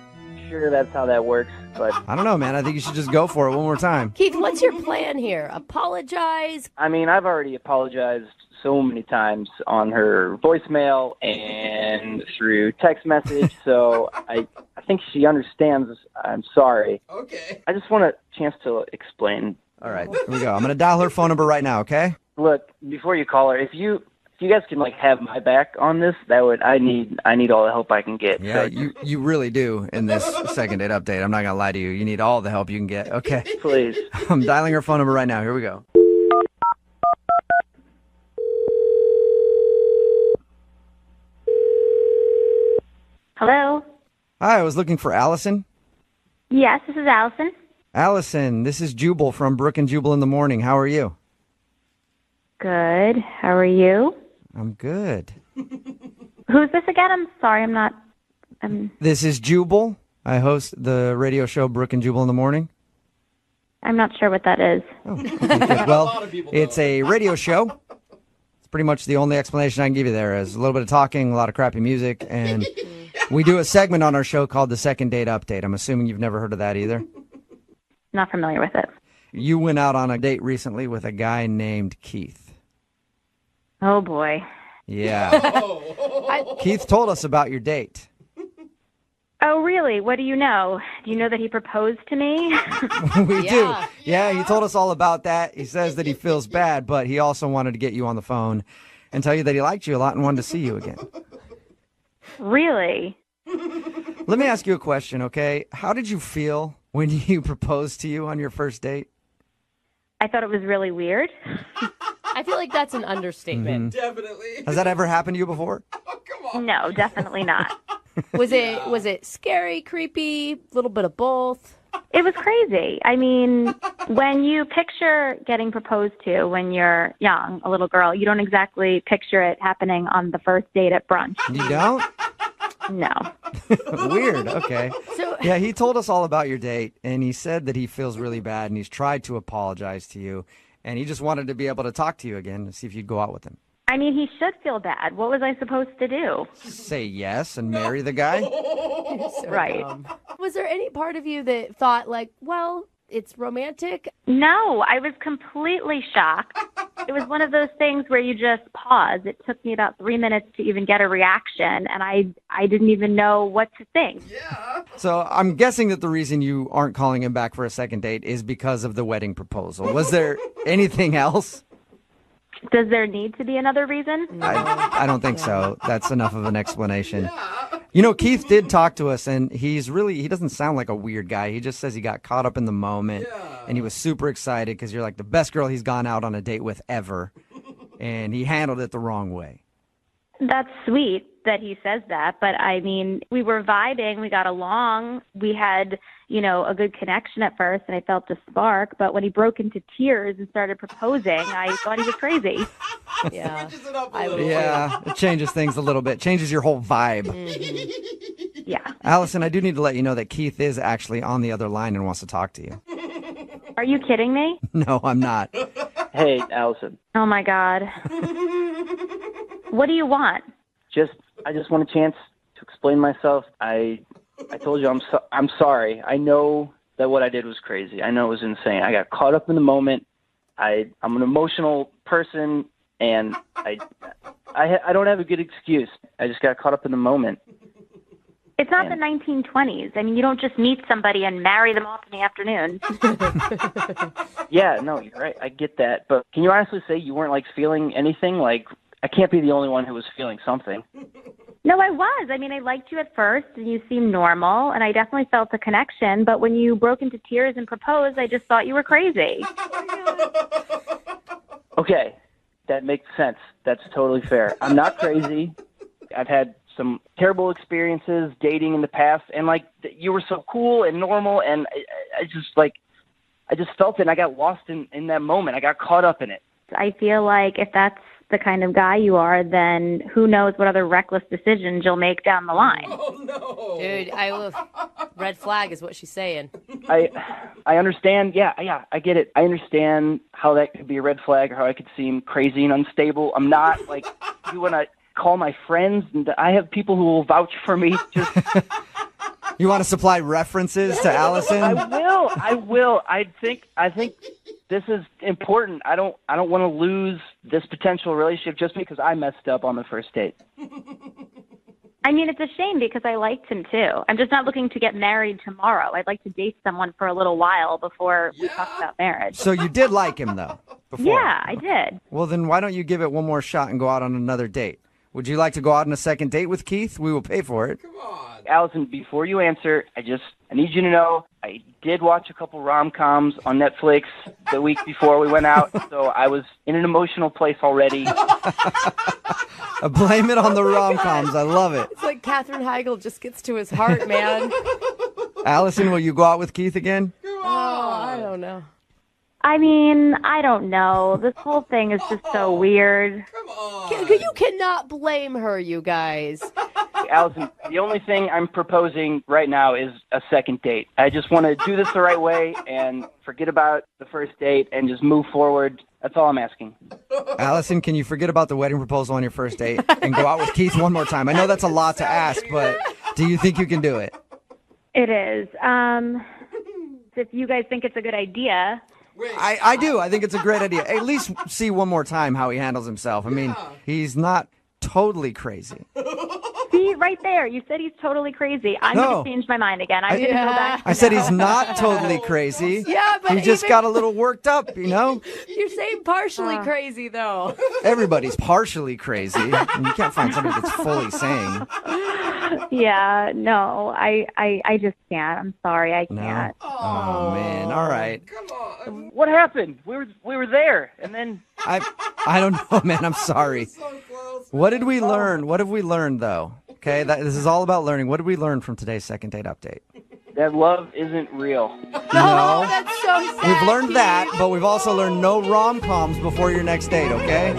sure that's how that works, but I don't know, man. I think you should just go for it one more time. Keith, what's your plan here? Apologize? I mean, I've already apologized so many times on her voicemail and through text message, so I think she understands I'm sorry. Okay. I just want a chance to explain. All right, here we go. I'm going to dial her phone number right now, okay? Look, before you call her, if you guys can have my back on this, that would I need all the help I can get. Yeah, So, you really do in this second date update. I'm not going to lie to you. You need all the help you can get, okay? please. I'm dialing her phone number right now. Here we go. Hello? Hi, I was looking for Allison. Yes, this is Allison. Allison, this is Jubal from Brooke and Jubal in the morning. How are you? Good. How are you? I'm good. Who's this again? I'm sorry, I'm not... This is Jubal. I host the radio show Brooke and Jubal in the morning. I'm not sure what that is. Well, it's a radio show. It's pretty much the only explanation I can give you there is a little bit of talking, a lot of crappy music, and we do a segment on our show called the Second Date Update. I'm assuming you've never heard of that either. Not familiar with it. You went out on a date recently with a guy named Keith. Oh, boy. Yeah. Keith told us about your date. Oh, really? What do you know? Do you know that he proposed to me? We do. Yeah, he told us all about that. He says that he feels bad, but he also wanted to get you on the phone and tell you that he liked you a lot and wanted to see you again. Really? Let me ask you a question, okay? How did you feel when he proposed to you on your first date? I thought it was really weird. I feel like that's an understatement. Definitely. Has that ever happened to you before? No, definitely not. Was it scary, creepy, a little bit of both? It was crazy. I mean, when you picture getting proposed to when you're young, a little girl, you don't exactly picture it happening on the first date at brunch. You don't? No. Weird. Okay. Yeah, he told us all about your date, and he said that he feels really bad, and he's tried to apologize to you, and he just wanted to be able to talk to you again to see if you'd go out with him. I mean, he should feel bad. What was I supposed to do? Say yes and marry the guy? Right. Was there any part of you that thought like, well, it's romantic? No, I was completely shocked. It was one of those things where you just pause. It took me about 3 minutes to even get a reaction, and I didn't even know what to think. So I'm guessing that the reason you aren't calling him back for a second date is because of the wedding proposal. Was there anything else? Does there need to be another reason? I don't think so. That's enough of an explanation. You know, Keith did talk to us, and he doesn't sound like a weird guy. He just says he got caught up in the moment, and he was super excited because you're like the best girl he's gone out on a date with ever, and he handled it the wrong way. That's sweet that he says that, but I mean, we were vibing, we got along, we had, a good connection at first, and I felt a spark, but when he broke into tears and started proposing, I thought he was crazy. Yeah. Yeah, it changes things a little bit, changes your whole vibe. Yeah. Allison, I do need to let you know that Keith is actually on the other line and wants to talk to you. Are you kidding me? No, I'm not. Hey, Allison. Oh my God. What do you want? I just want a chance to explain myself. I I told you I'm sorry. I know that what I did was crazy. I know it was insane. I got caught up in the moment. I'm an emotional person, and I don't have a good excuse. I just got caught up in the moment. It's not the 1920s. I mean, you don't just meet somebody and marry them off in the afternoon. Yeah, no, you're right. I get that. But can you honestly say you weren't, like, feeling anything? Like, I can't be the only one who was feeling something. No, I was. I mean, I liked you at first, and you seemed normal, and I definitely felt the connection. But when you broke into tears and proposed, I just thought you were crazy. Okay, that makes sense. That's totally fair. I'm not crazy. I've had some terrible experiences dating in the past, and like you were so cool and normal, and I just felt it, and I got lost in that moment. I got caught up in it. I feel like if that's the kind of guy you are, then who knows what other reckless decisions you'll make down the line. Oh, no. Dude, red flag is what she's saying. I understand. Yeah, I get it. I understand how that could be a red flag, or how I could seem crazy and unstable. I'm not like you when I call my friends, and I have people who will vouch for me. Just You want to supply references to Allison? I will. I think this is important. I don't want to lose this potential relationship just because I messed up on the first date. I mean, it's a shame because I liked him too. I'm just not looking to get married tomorrow. I'd like to date someone for a little while before we talk about marriage. So you did like him, though, before? Yeah, I did. Well, then why don't you give it one more shot and go out on another date? Would you like to go out on a second date with Keith? We will pay for it. Allison, before you answer, I need you to know I did watch a couple rom-coms on Netflix the week before we went out, so I was in an emotional place already. Blame it on the rom-coms. I love it. It's like Katherine Heigl just gets to his heart, man. Allison, will you go out with Keith again? Oh, I don't know. I mean, I don't know. This whole thing is just so weird. You cannot blame her, you guys. Allison, the only thing I'm proposing right now is a second date. I just want to do this the right way and forget about the first date and just move forward. That's all I'm asking. Allison, can you forget about the wedding proposal on your first date and go out with Keith one more time? I know that's a lot to ask, but do you think you can do it? It is. If you guys think it's a good idea. I do. I think it's a great idea. At least see one more time how he handles himself. I mean, he's not totally crazy. See, right there. You said he's totally crazy. I'm going to change my mind again. I'm going to go back. I said he's not totally crazy. Yeah, but he just got a little worked up, you know? You're saying partially crazy, though. Everybody's partially crazy. And you can't find somebody that's fully sane. Yeah, no, I just can't. I'm sorry, I can't. No? Oh, man. All right. What happened? We were there, and then I don't know, man. I'm sorry. What did we learn? What have we learned, though? Okay, this is all about learning. What did we learn from today's second date update? That love isn't real. No, that's so sad. We've learned that, but we've also learned no rom-coms before your next date, okay?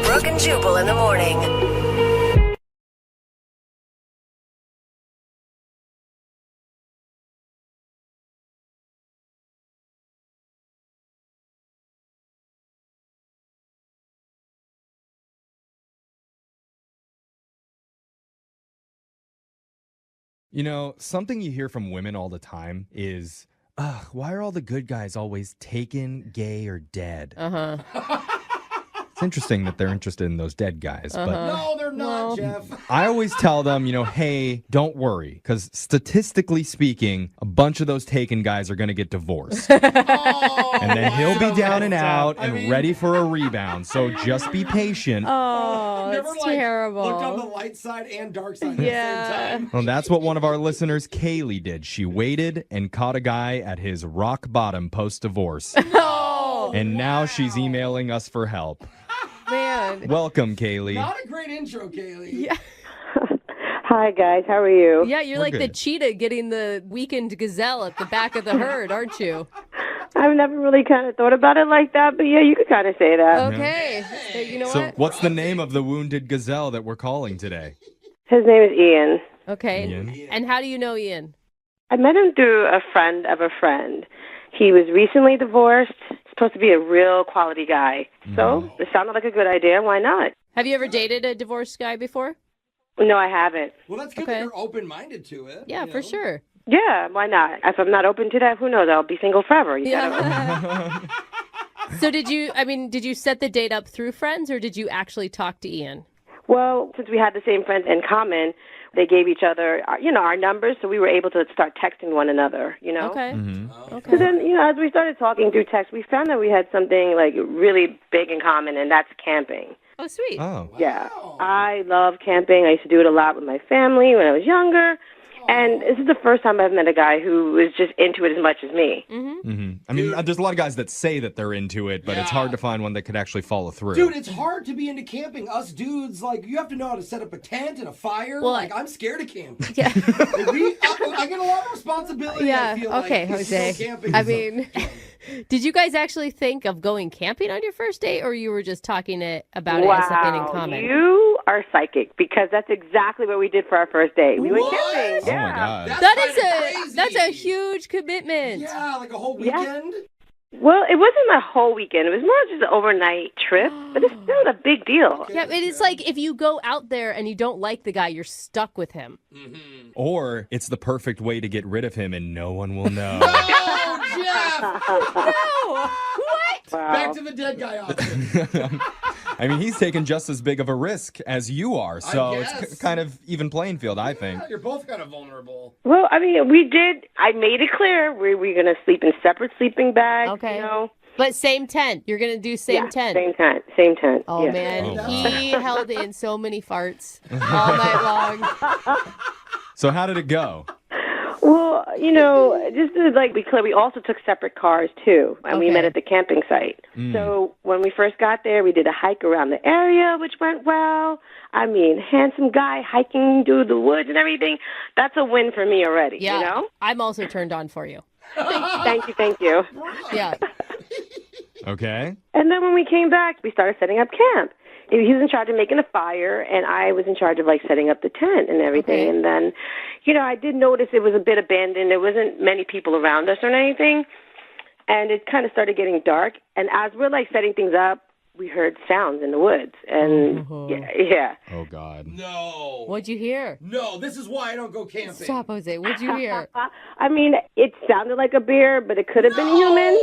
Brooke and Jubal in the morning. You know, something you hear from women all the time is, why are all the good guys always taken, gay, or dead? Uh-huh. It's interesting that they're interested in those dead guys, but No, they're not, Jeff. I always tell them, hey, don't worry, because statistically speaking, a bunch of those taken guys are going to get divorced. And then he'll be down and out and ready for a rebound, so just be patient. Oh, that's terrible. Looked on the light side and dark side at the same time. Well, that's what one of our listeners, Kaylee, did. She waited and caught a guy at his rock bottom post-divorce. And now she's emailing us for help. Man. Welcome, Kaylee. Not a great intro, Kaylee. Yeah. Hi, guys. How are you? Yeah, you're We're like the good. cheetah getting the weakened gazelle at the back of the herd, aren't you? I've never really kind of thought about it like that, but yeah, you could kind of say that. Okay. You know So what? what's the name of the wounded gazelle that we're calling today? His name is Ian. Okay. Ian. And how do you know Ian? I met him through a friend of a friend. He was recently divorced, supposed to be a real quality guy. So it sounded like a good idea. Why not? Have you ever dated a divorced guy before? No, I haven't. Well, that's good that you're open-minded to it. Yeah, for sure. Yeah, why not? If I'm not open to that, who knows? I'll be single forever. You gotta... So did you set the date up through friends, or did you actually talk to Ian? Well, since we had the same friends in common, they gave each other, our numbers, so we were able to start texting one another, Okay. Okay. So then, as we started talking through text, we found that we had something, like, really big in common, and that's camping. Oh, sweet. Oh. Yeah. I love camping. I used to do it a lot with my family when I was younger. And this is the first time I've met a guy who was just into it as much as me. I mean, there's a lot of guys that say that they're into it, but it's hard to find one that could actually follow through. Dude, it's hard to be into camping. Us dudes, like, you have to know how to set up a tent and a fire. Well, like, I'm scared of camping. Yeah. I get a lot of responsibility. I feel okay, like, Jose. Camping I mean, did you guys actually think of going camping on your first date, or you were just talking about it as something in common? You are psychic, because that's exactly what we did for our first date. We went camping. Oh, my God. That's a huge commitment. Yeah, like a whole weekend. Well, it wasn't a whole weekend. It was more just an overnight trip, but it's still a big deal. Yeah, it's like if you go out there and you don't like the guy, you're stuck with him. Or it's the perfect way to get rid of him and no one will know. Jeff! No! What? Back to the dead guy option. I mean, he's taking just as big of a risk as you are, so guess. it's kind of even playing field, I think. You're both kind of vulnerable. Well, I mean, we did. I made it clear we're going to sleep in separate sleeping bags. Okay. But same tent. You're going to do same tent. Same tent. Same tent. Oh, yeah. man. He held in so many farts all night long. So how did it go? Well, just to be clear, we also took separate cars too, and we met at the camping site. So when we first got there, we did a hike around the area, which went well. I mean, handsome guy hiking through the woods and everything. That's a win for me already. Yeah, I'm also turned on for you. Thank you. Yeah. Okay. And then when we came back, we started setting up camp. He was in charge of making a fire, and I was in charge of setting up the tent and everything. And then, I did notice it was a bit abandoned. There wasn't many people around us or anything, and it kind of started getting dark. And as we're setting things up, we heard sounds in the woods, and yeah. Oh God. No. What'd you hear? No, this is why I don't go camping. Stop, Jose. What'd you hear? I mean, it sounded like a bear, but it could have been a human.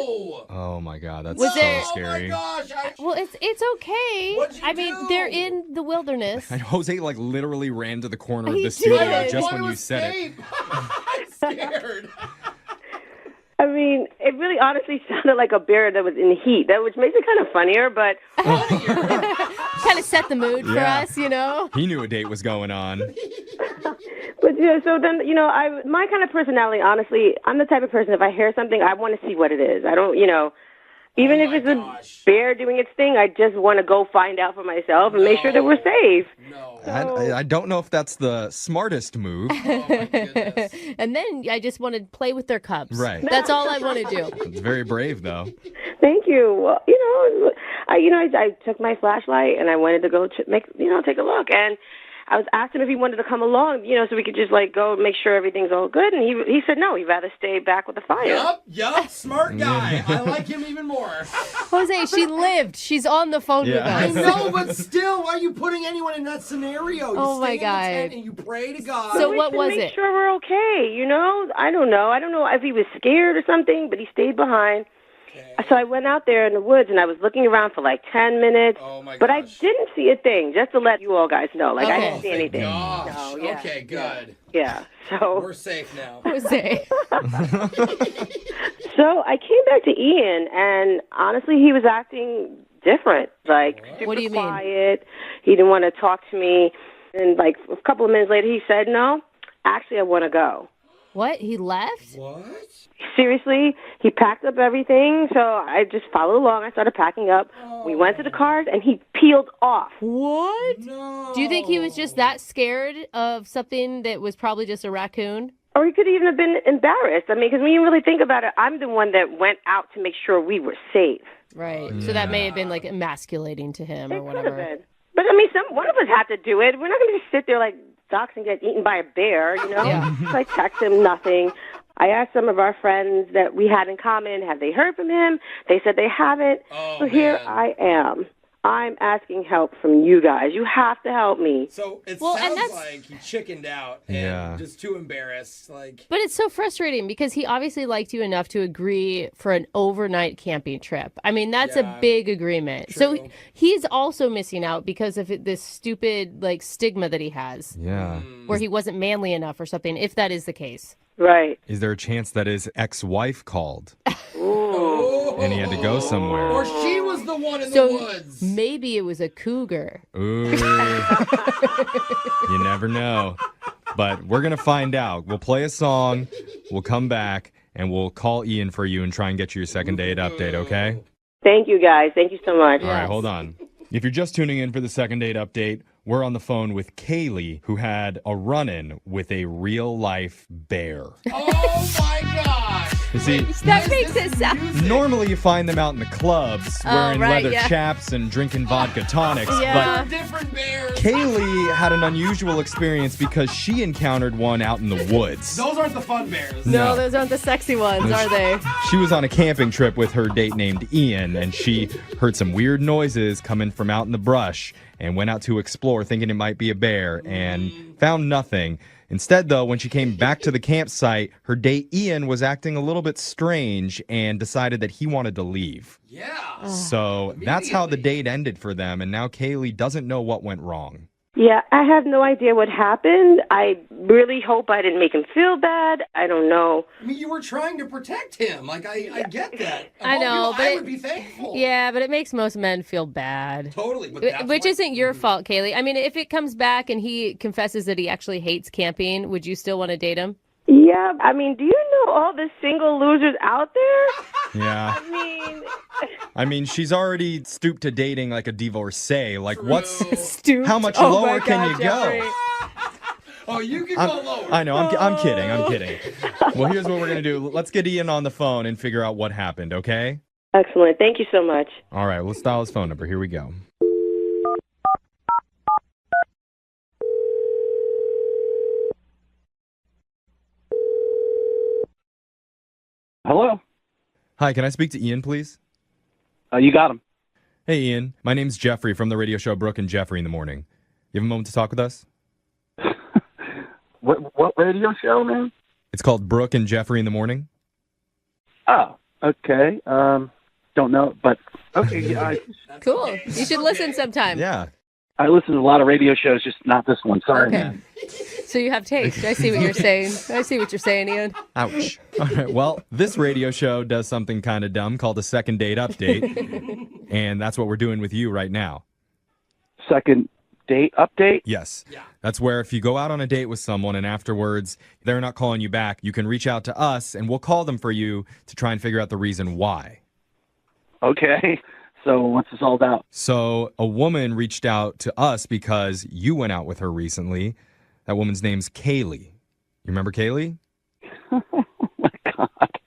Oh my God, that's Was so there- scary. Oh my gosh. Well, it's okay. I mean, they're in the wilderness. And Jose literally ran to the corner of He the studio did. just when you said it. I'm scared. I mean, it really honestly sounded like a bear that was in heat, which makes it kind of funnier, but... Kind of set the mood for Yeah. us, He knew a date was going on. But so then, my kind of personality, honestly, I'm the type of person, if I hear something, I want to see what it is. I don't, even if it's a bear doing its thing, I just want to go find out for myself and make sure that we're safe. I don't know if that's the smartest move. And then I just want to play with their cubs. Right. That's all I want to do. It's very brave, though. Thank you. Well, I took my flashlight and I wanted to go take a look. And I was asked him if he wanted to come along, so we could just go make sure everything's all good. And he said no, he'd rather stay back with the fire. Yup, smart guy. I like him even more. Jose, she lived. She's on the phone with I us. know, but still, why are you putting anyone in that scenario? You Oh, my stay in the tent God. and you pray to God. So what was Make it? sure we're okay. I don't know. I don't know if he was scared or something, but he stayed behind. So I went out there in the woods and I was looking around for 10 minutes. Oh my gosh. But I didn't see a thing, just to let you all guys know. I didn't see anything. Gosh. So, yeah. Okay, good. Yeah. So We're safe now. Jose. So I came back to Ian, and honestly, he was acting different. Super What do you mean? quiet. He didn't want to talk to me. And a couple of minutes later, he said, "No, actually, I want to go." What? He left? What? Seriously, he packed up everything, so I just followed along. I started packing up. We went to the cars, and he peeled off. What? No. Do you think he was just that scared of something that was probably just a raccoon? Or he could even have been embarrassed. I mean, because when you really think about it, I'm the one that went out to make sure we were safe. Right. So that may have been emasculating to him or It could whatever. have been. But I mean, one of us had to do it. We're not going to just sit there like ducks and get eaten by a bear, Yeah. So I text him nothing. I asked some of our friends that we had in common, have they heard from him? They said they haven't. Oh, So here man. I am. I'm asking help from you guys. You have to help me. So it Well, and sounds that's- like he chickened out and Yeah. just too embarrassed. Like, But it's so frustrating because he obviously liked you enough to agree for an overnight camping trip. I mean, that's a big agreement. So he's also missing out because of this stupid like stigma that he has. Yeah. Where he wasn't manly enough or something, if that is the case. Right. Is there a chance that his ex-wife called? And he had to go somewhere. or she was the one in So the woods. maybe it was a cougar. Ooh. You never know. But we're going to find out. We'll play a song, we'll come back, and we'll call Ian for you and try and get you your second date update, okay? Thank you, guys. Thank you so much. All right, hold on. If you're just tuning in for the second date update, we're on the phone with Kaylee, who had a run-in with a real-life bear. Oh, my gosh. You see, That makes it sound... normally you find them out in the clubs wearing leather chaps and drinking vodka tonics, Yeah. but Different bears. Kaylee had an unusual experience because she encountered one out in the woods. Those aren't the fun bears. No, those aren't the sexy ones, are they? She was on a camping trip with her date named Ian, and she heard some weird noises coming from out in the brush and went out to explore thinking it might be a bear and found nothing. Instead, though, when she came back to the campsite, her date Ian was acting a little bit strange and decided that he wanted to leave. Yeah. So that's how the date ended for them, and now Kaylee doesn't know what went wrong. Yeah, I have no idea what happened. I really hope I didn't make him feel bad. I don't know. I mean, you were trying to protect him. Like, I get that. Of I all know, people, but I would be thankful. Yeah, but it makes most men feel bad. Totally. But that's Which isn't your fault, Kaylee. I mean, if it comes back and he confesses that he actually hates camping, would you still want to date him? Yeah, I mean, do you know all the single losers out there? Yeah. I mean, she's already stooped to dating like a divorcee. Like, Stooped? how much Oh my lower can God, you Jeffrey. go? Oh, you can go lower. I know, I'm kidding. Well, here's what we're going to do. Let's get Ian on the phone and figure out what happened, okay? Excellent. Thank you so much. All right, let's dial his phone number. Here we go. Hello? Hi, can I speak to Ian, please? You got him. Hey, Ian. My name's Jeffrey from the radio show Brooke and Jeffrey in the Morning. You have a moment to talk with us? What radio show, man? It's called Brooke and Jeffrey in the Morning. Oh, okay. Don't know, but okay. Yeah, Cool. You should listen sometime. Yeah. I listen to a lot of radio shows, just not this one. Sorry, Okay. man. So you have taste. I see what you're saying. I see what you're saying, Ian. Ouch. All right, well, this radio show does something kind of dumb called a second date update, and that's what we're doing with you right now. Second date update? Yes. That's where if you go out on a date with someone and afterwards they're not calling you back, you can reach out to us and we'll call them for you to try and figure out the reason why. Okay. So what's this all about? So a woman reached out to us because you went out with her recently. That woman's name's Kaylee. You remember Kaylee?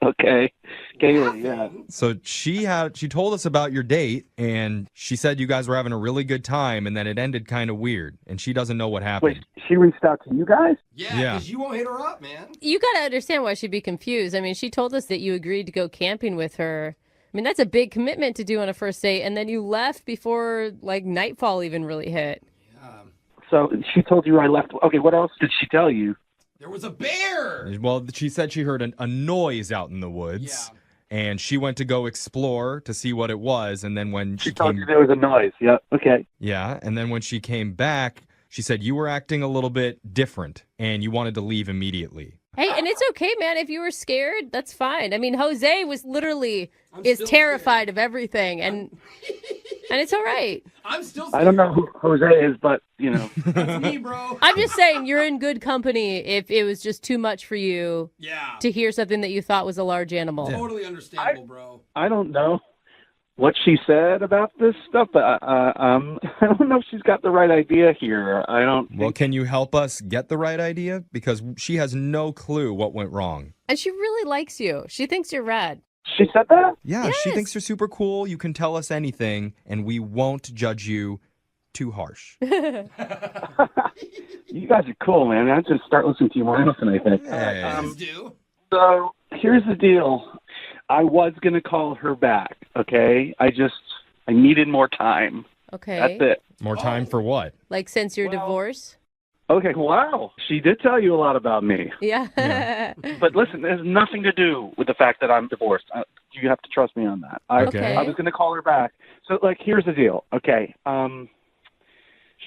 Okay. Kaylee, yeah. So she told us about your date, and she said you guys were having a really good time, and then it ended kind of weird, and she doesn't know what happened. Wait, she reached out to you guys? Yeah, Yeah. because you won't hit her up, man. You got to understand why she'd be confused. I mean, she told us that you agreed to go camping with her. I mean, that's a big commitment to do on a first date, and then you left before, like, nightfall even really hit. So she told you I left. Okay, what else did she tell you? There was a bear. Well, she said she heard a noise out in the woods, and she went to go explore to see what it was, and then when she Told came... you there was a noise. Yeah, okay. Yeah, and then when she came back, she said you were acting a little bit different, and you wanted to leave immediately. Hey, and it's okay, man. If you were scared, that's fine. I mean, Jose was literally terrified of everything, and it's all right. I'm still I don't know who Jose is, but, you know. That's me, bro. I'm just saying you're in good company if it was just too much for you to hear something that you thought was a large animal. Totally understandable, bro. I don't know what she said about this stuff, but I don't know if she's got the right idea here. I don't. Well, can you help us get the right idea? Because she has no clue what went wrong. And she really likes you. She thinks you're rad. She said that? Yeah, she thinks you're super cool. You can tell us anything, and we won't judge you too harsh. You guys are cool, man. I just start listening to you more often, I think. So here's the deal. I was going to call her back, okay? I needed more time. Okay. That's it. More time for what? Like since your divorce? Okay, wow. She did tell you a lot about me. Yeah. But listen, there's nothing to do with the fact that I'm divorced. You have to trust me on that. I was going to call her back. So, here's the deal. Okay.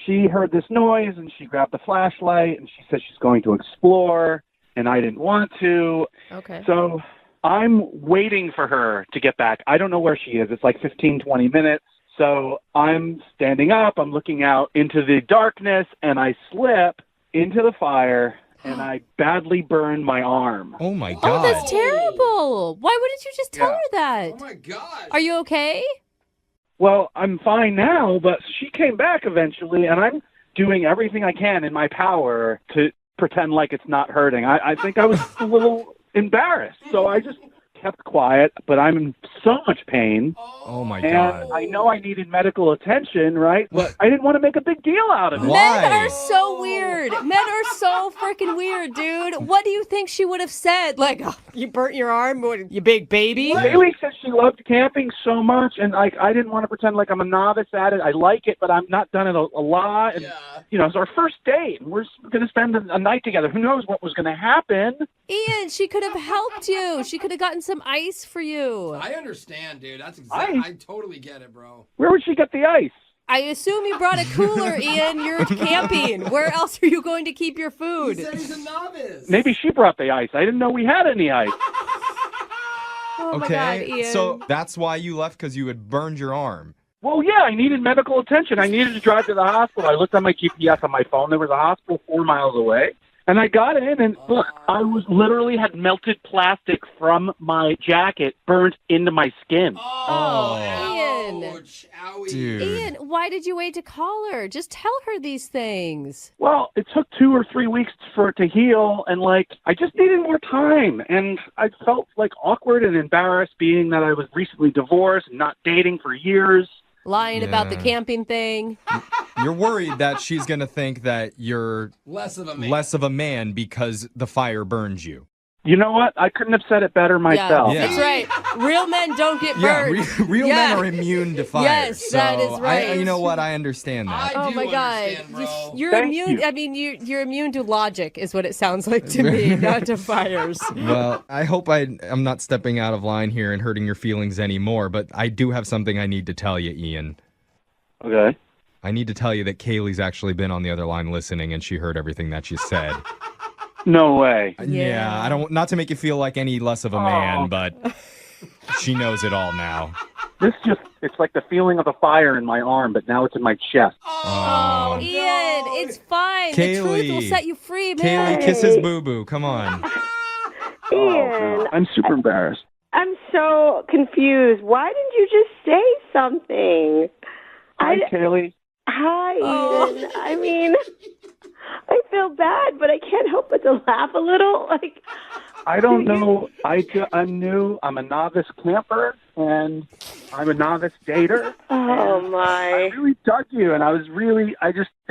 She heard this noise, and she grabbed the flashlight, and she said she's going to explore, and I didn't want to. Okay. So I'm waiting for her to get back. I don't know where she is. It's like 15, 20 minutes. So I'm standing up, I'm looking out into the darkness, and I slip into the fire, and I badly burn my arm. Oh, my God. Oh, that's terrible. Why wouldn't you just tell her that? Oh, my God. Are you okay? Well, I'm fine now, but she came back eventually, and I'm doing everything I can in my power to pretend like it's not hurting. I think I was a little embarrassed, so I just kept quiet, but I'm in so much pain. Oh, my and God. I know I needed medical attention, right? But I didn't want to make a big deal out of it. Men are so weird. Men are so freaking weird, dude. What do you think she would have said? Like, oh, you burnt your arm, what, you big baby? Haley said she loved camping so much, and I didn't want to pretend like I'm a novice at it. I like it, but I'm not done it a lot. And it's our first date, and we're going to spend a night together. Who knows what was going to happen? Ian, she could have helped you. She could have gotten some ice for you. I understand, dude. That's exactly. I totally get it, bro. Where would she get the ice? I assume you brought a cooler, Ian. You're camping. Where else are you going to keep your food? He said he's a novice. Maybe she brought the ice. I didn't know we had any ice. Oh okay, my God, Ian. So that's why you left, because you had burned your arm. Well, yeah, I needed medical attention. I needed to drive to the hospital. I looked on my GPS on my phone. There was a hospital 4 miles away. And I got in, and look, I was literally had melted plastic from my jacket burnt into my skin. Ian. Dude. Ian, why did you wait to call her? Just tell her these things. Well, it took 2 or 3 weeks for it to heal, and I just needed more time. And I felt awkward and embarrassed, being that I was recently divorced and not dating for years. Lying about the camping thing. You're worried that she's going to think that you're less of a man because the fire burns you. You know what? I couldn't have said it better myself. Yeah. That's right. Real men don't get burned. Yeah, real men are immune to fire. Yes, that is right. You know what? I understand that. Oh my God, you're Thank immune. you. I mean, you're immune to logic, is what it sounds like to me, not to fires. Well, I hope I'm not stepping out of line here and hurting your feelings anymore, but I do have something I need to tell you, Ian. Okay. I need to tell you that Kaylee's actually been on the other line listening, and she heard everything that you said. No way. Yeah, I don't. Not to make you feel like any less of a man, but she knows it all now. It's like the feeling of a fire in my arm, but now it's in my chest. Oh, Ian, it's fine. The truth will set you free, man. Kaylee, kiss his boo-boo. Come on. Ian, I'm super embarrassed. I'm so confused. Why didn't you just say something? Hi, Kaylee. Hi, Ian. I mean, I feel bad, but I can't help but to laugh a little. I don't know. I'm new. I'm a novice camper, and I'm a novice dater. Oh, my. I really dug you, and it's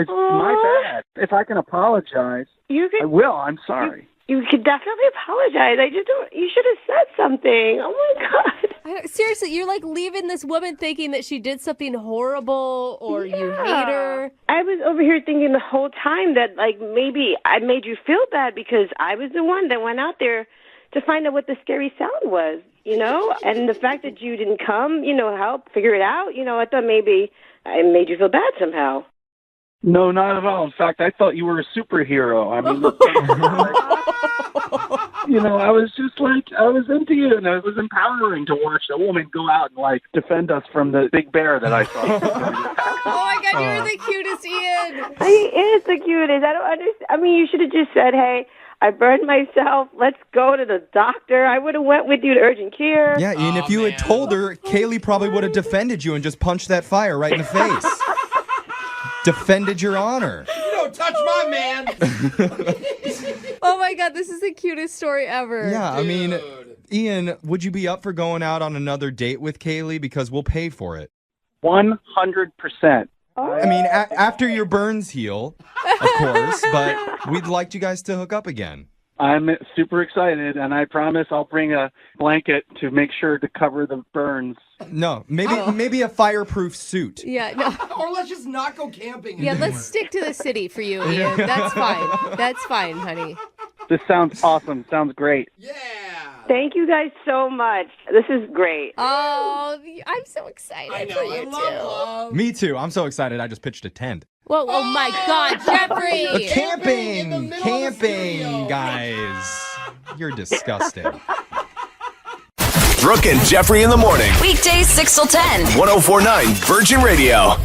my bad. If I can apologize, I will. I'm sorry. You could definitely apologize. You should have said something. Oh, my God. Seriously, you're leaving this woman thinking that she did something horrible or you hate her. I was over here thinking the whole time that maybe I made you feel bad because I was the one that went out there to find out what the scary sound was, and the fact that you didn't come, help figure it out, I thought maybe I made you feel bad somehow. No, not at all. In fact, I thought you were a superhero. I mean, I was just I was into you, and it was empowering to watch a woman go out and defend us from the big bear that I saw. Oh my God, you're the cutest, Ian. He is the cutest. I don't understand. I mean, you should have just said, "Hey, I burned myself. Let's go to the doctor." I would have went with you to urgent care. Yeah, Ian, if you had told her, Kaylee probably would have defended you and just punched that fire right in the face. Defended your honor. You don't touch my man. Oh my God, this is the cutest story ever. Yeah, I mean, Ian, would you be up for going out on another date with Kaylee? Because we'll pay for it. 100%. I mean, after your burns heal, of course, but we'd like you guys to hook up again. I'm super excited, and I promise I'll bring a blanket to make sure to cover the burns. No, maybe a fireproof suit. Yeah, no. Or let's just not go camping Yeah, anymore. let's stick to the city for you, Ian. That's fine. That's fine, honey. This sounds awesome. Sounds great. Thank you guys so much. This is great. Oh, I'm so excited for you too. Me too. I'm so excited. I just pitched a tent. Whoa, oh my God, Jeffrey! Camping, guys. You're disgusting. Brooke and Jeffrey in the morning. Weekdays 6 till 10. 104.9 Virgin Radio.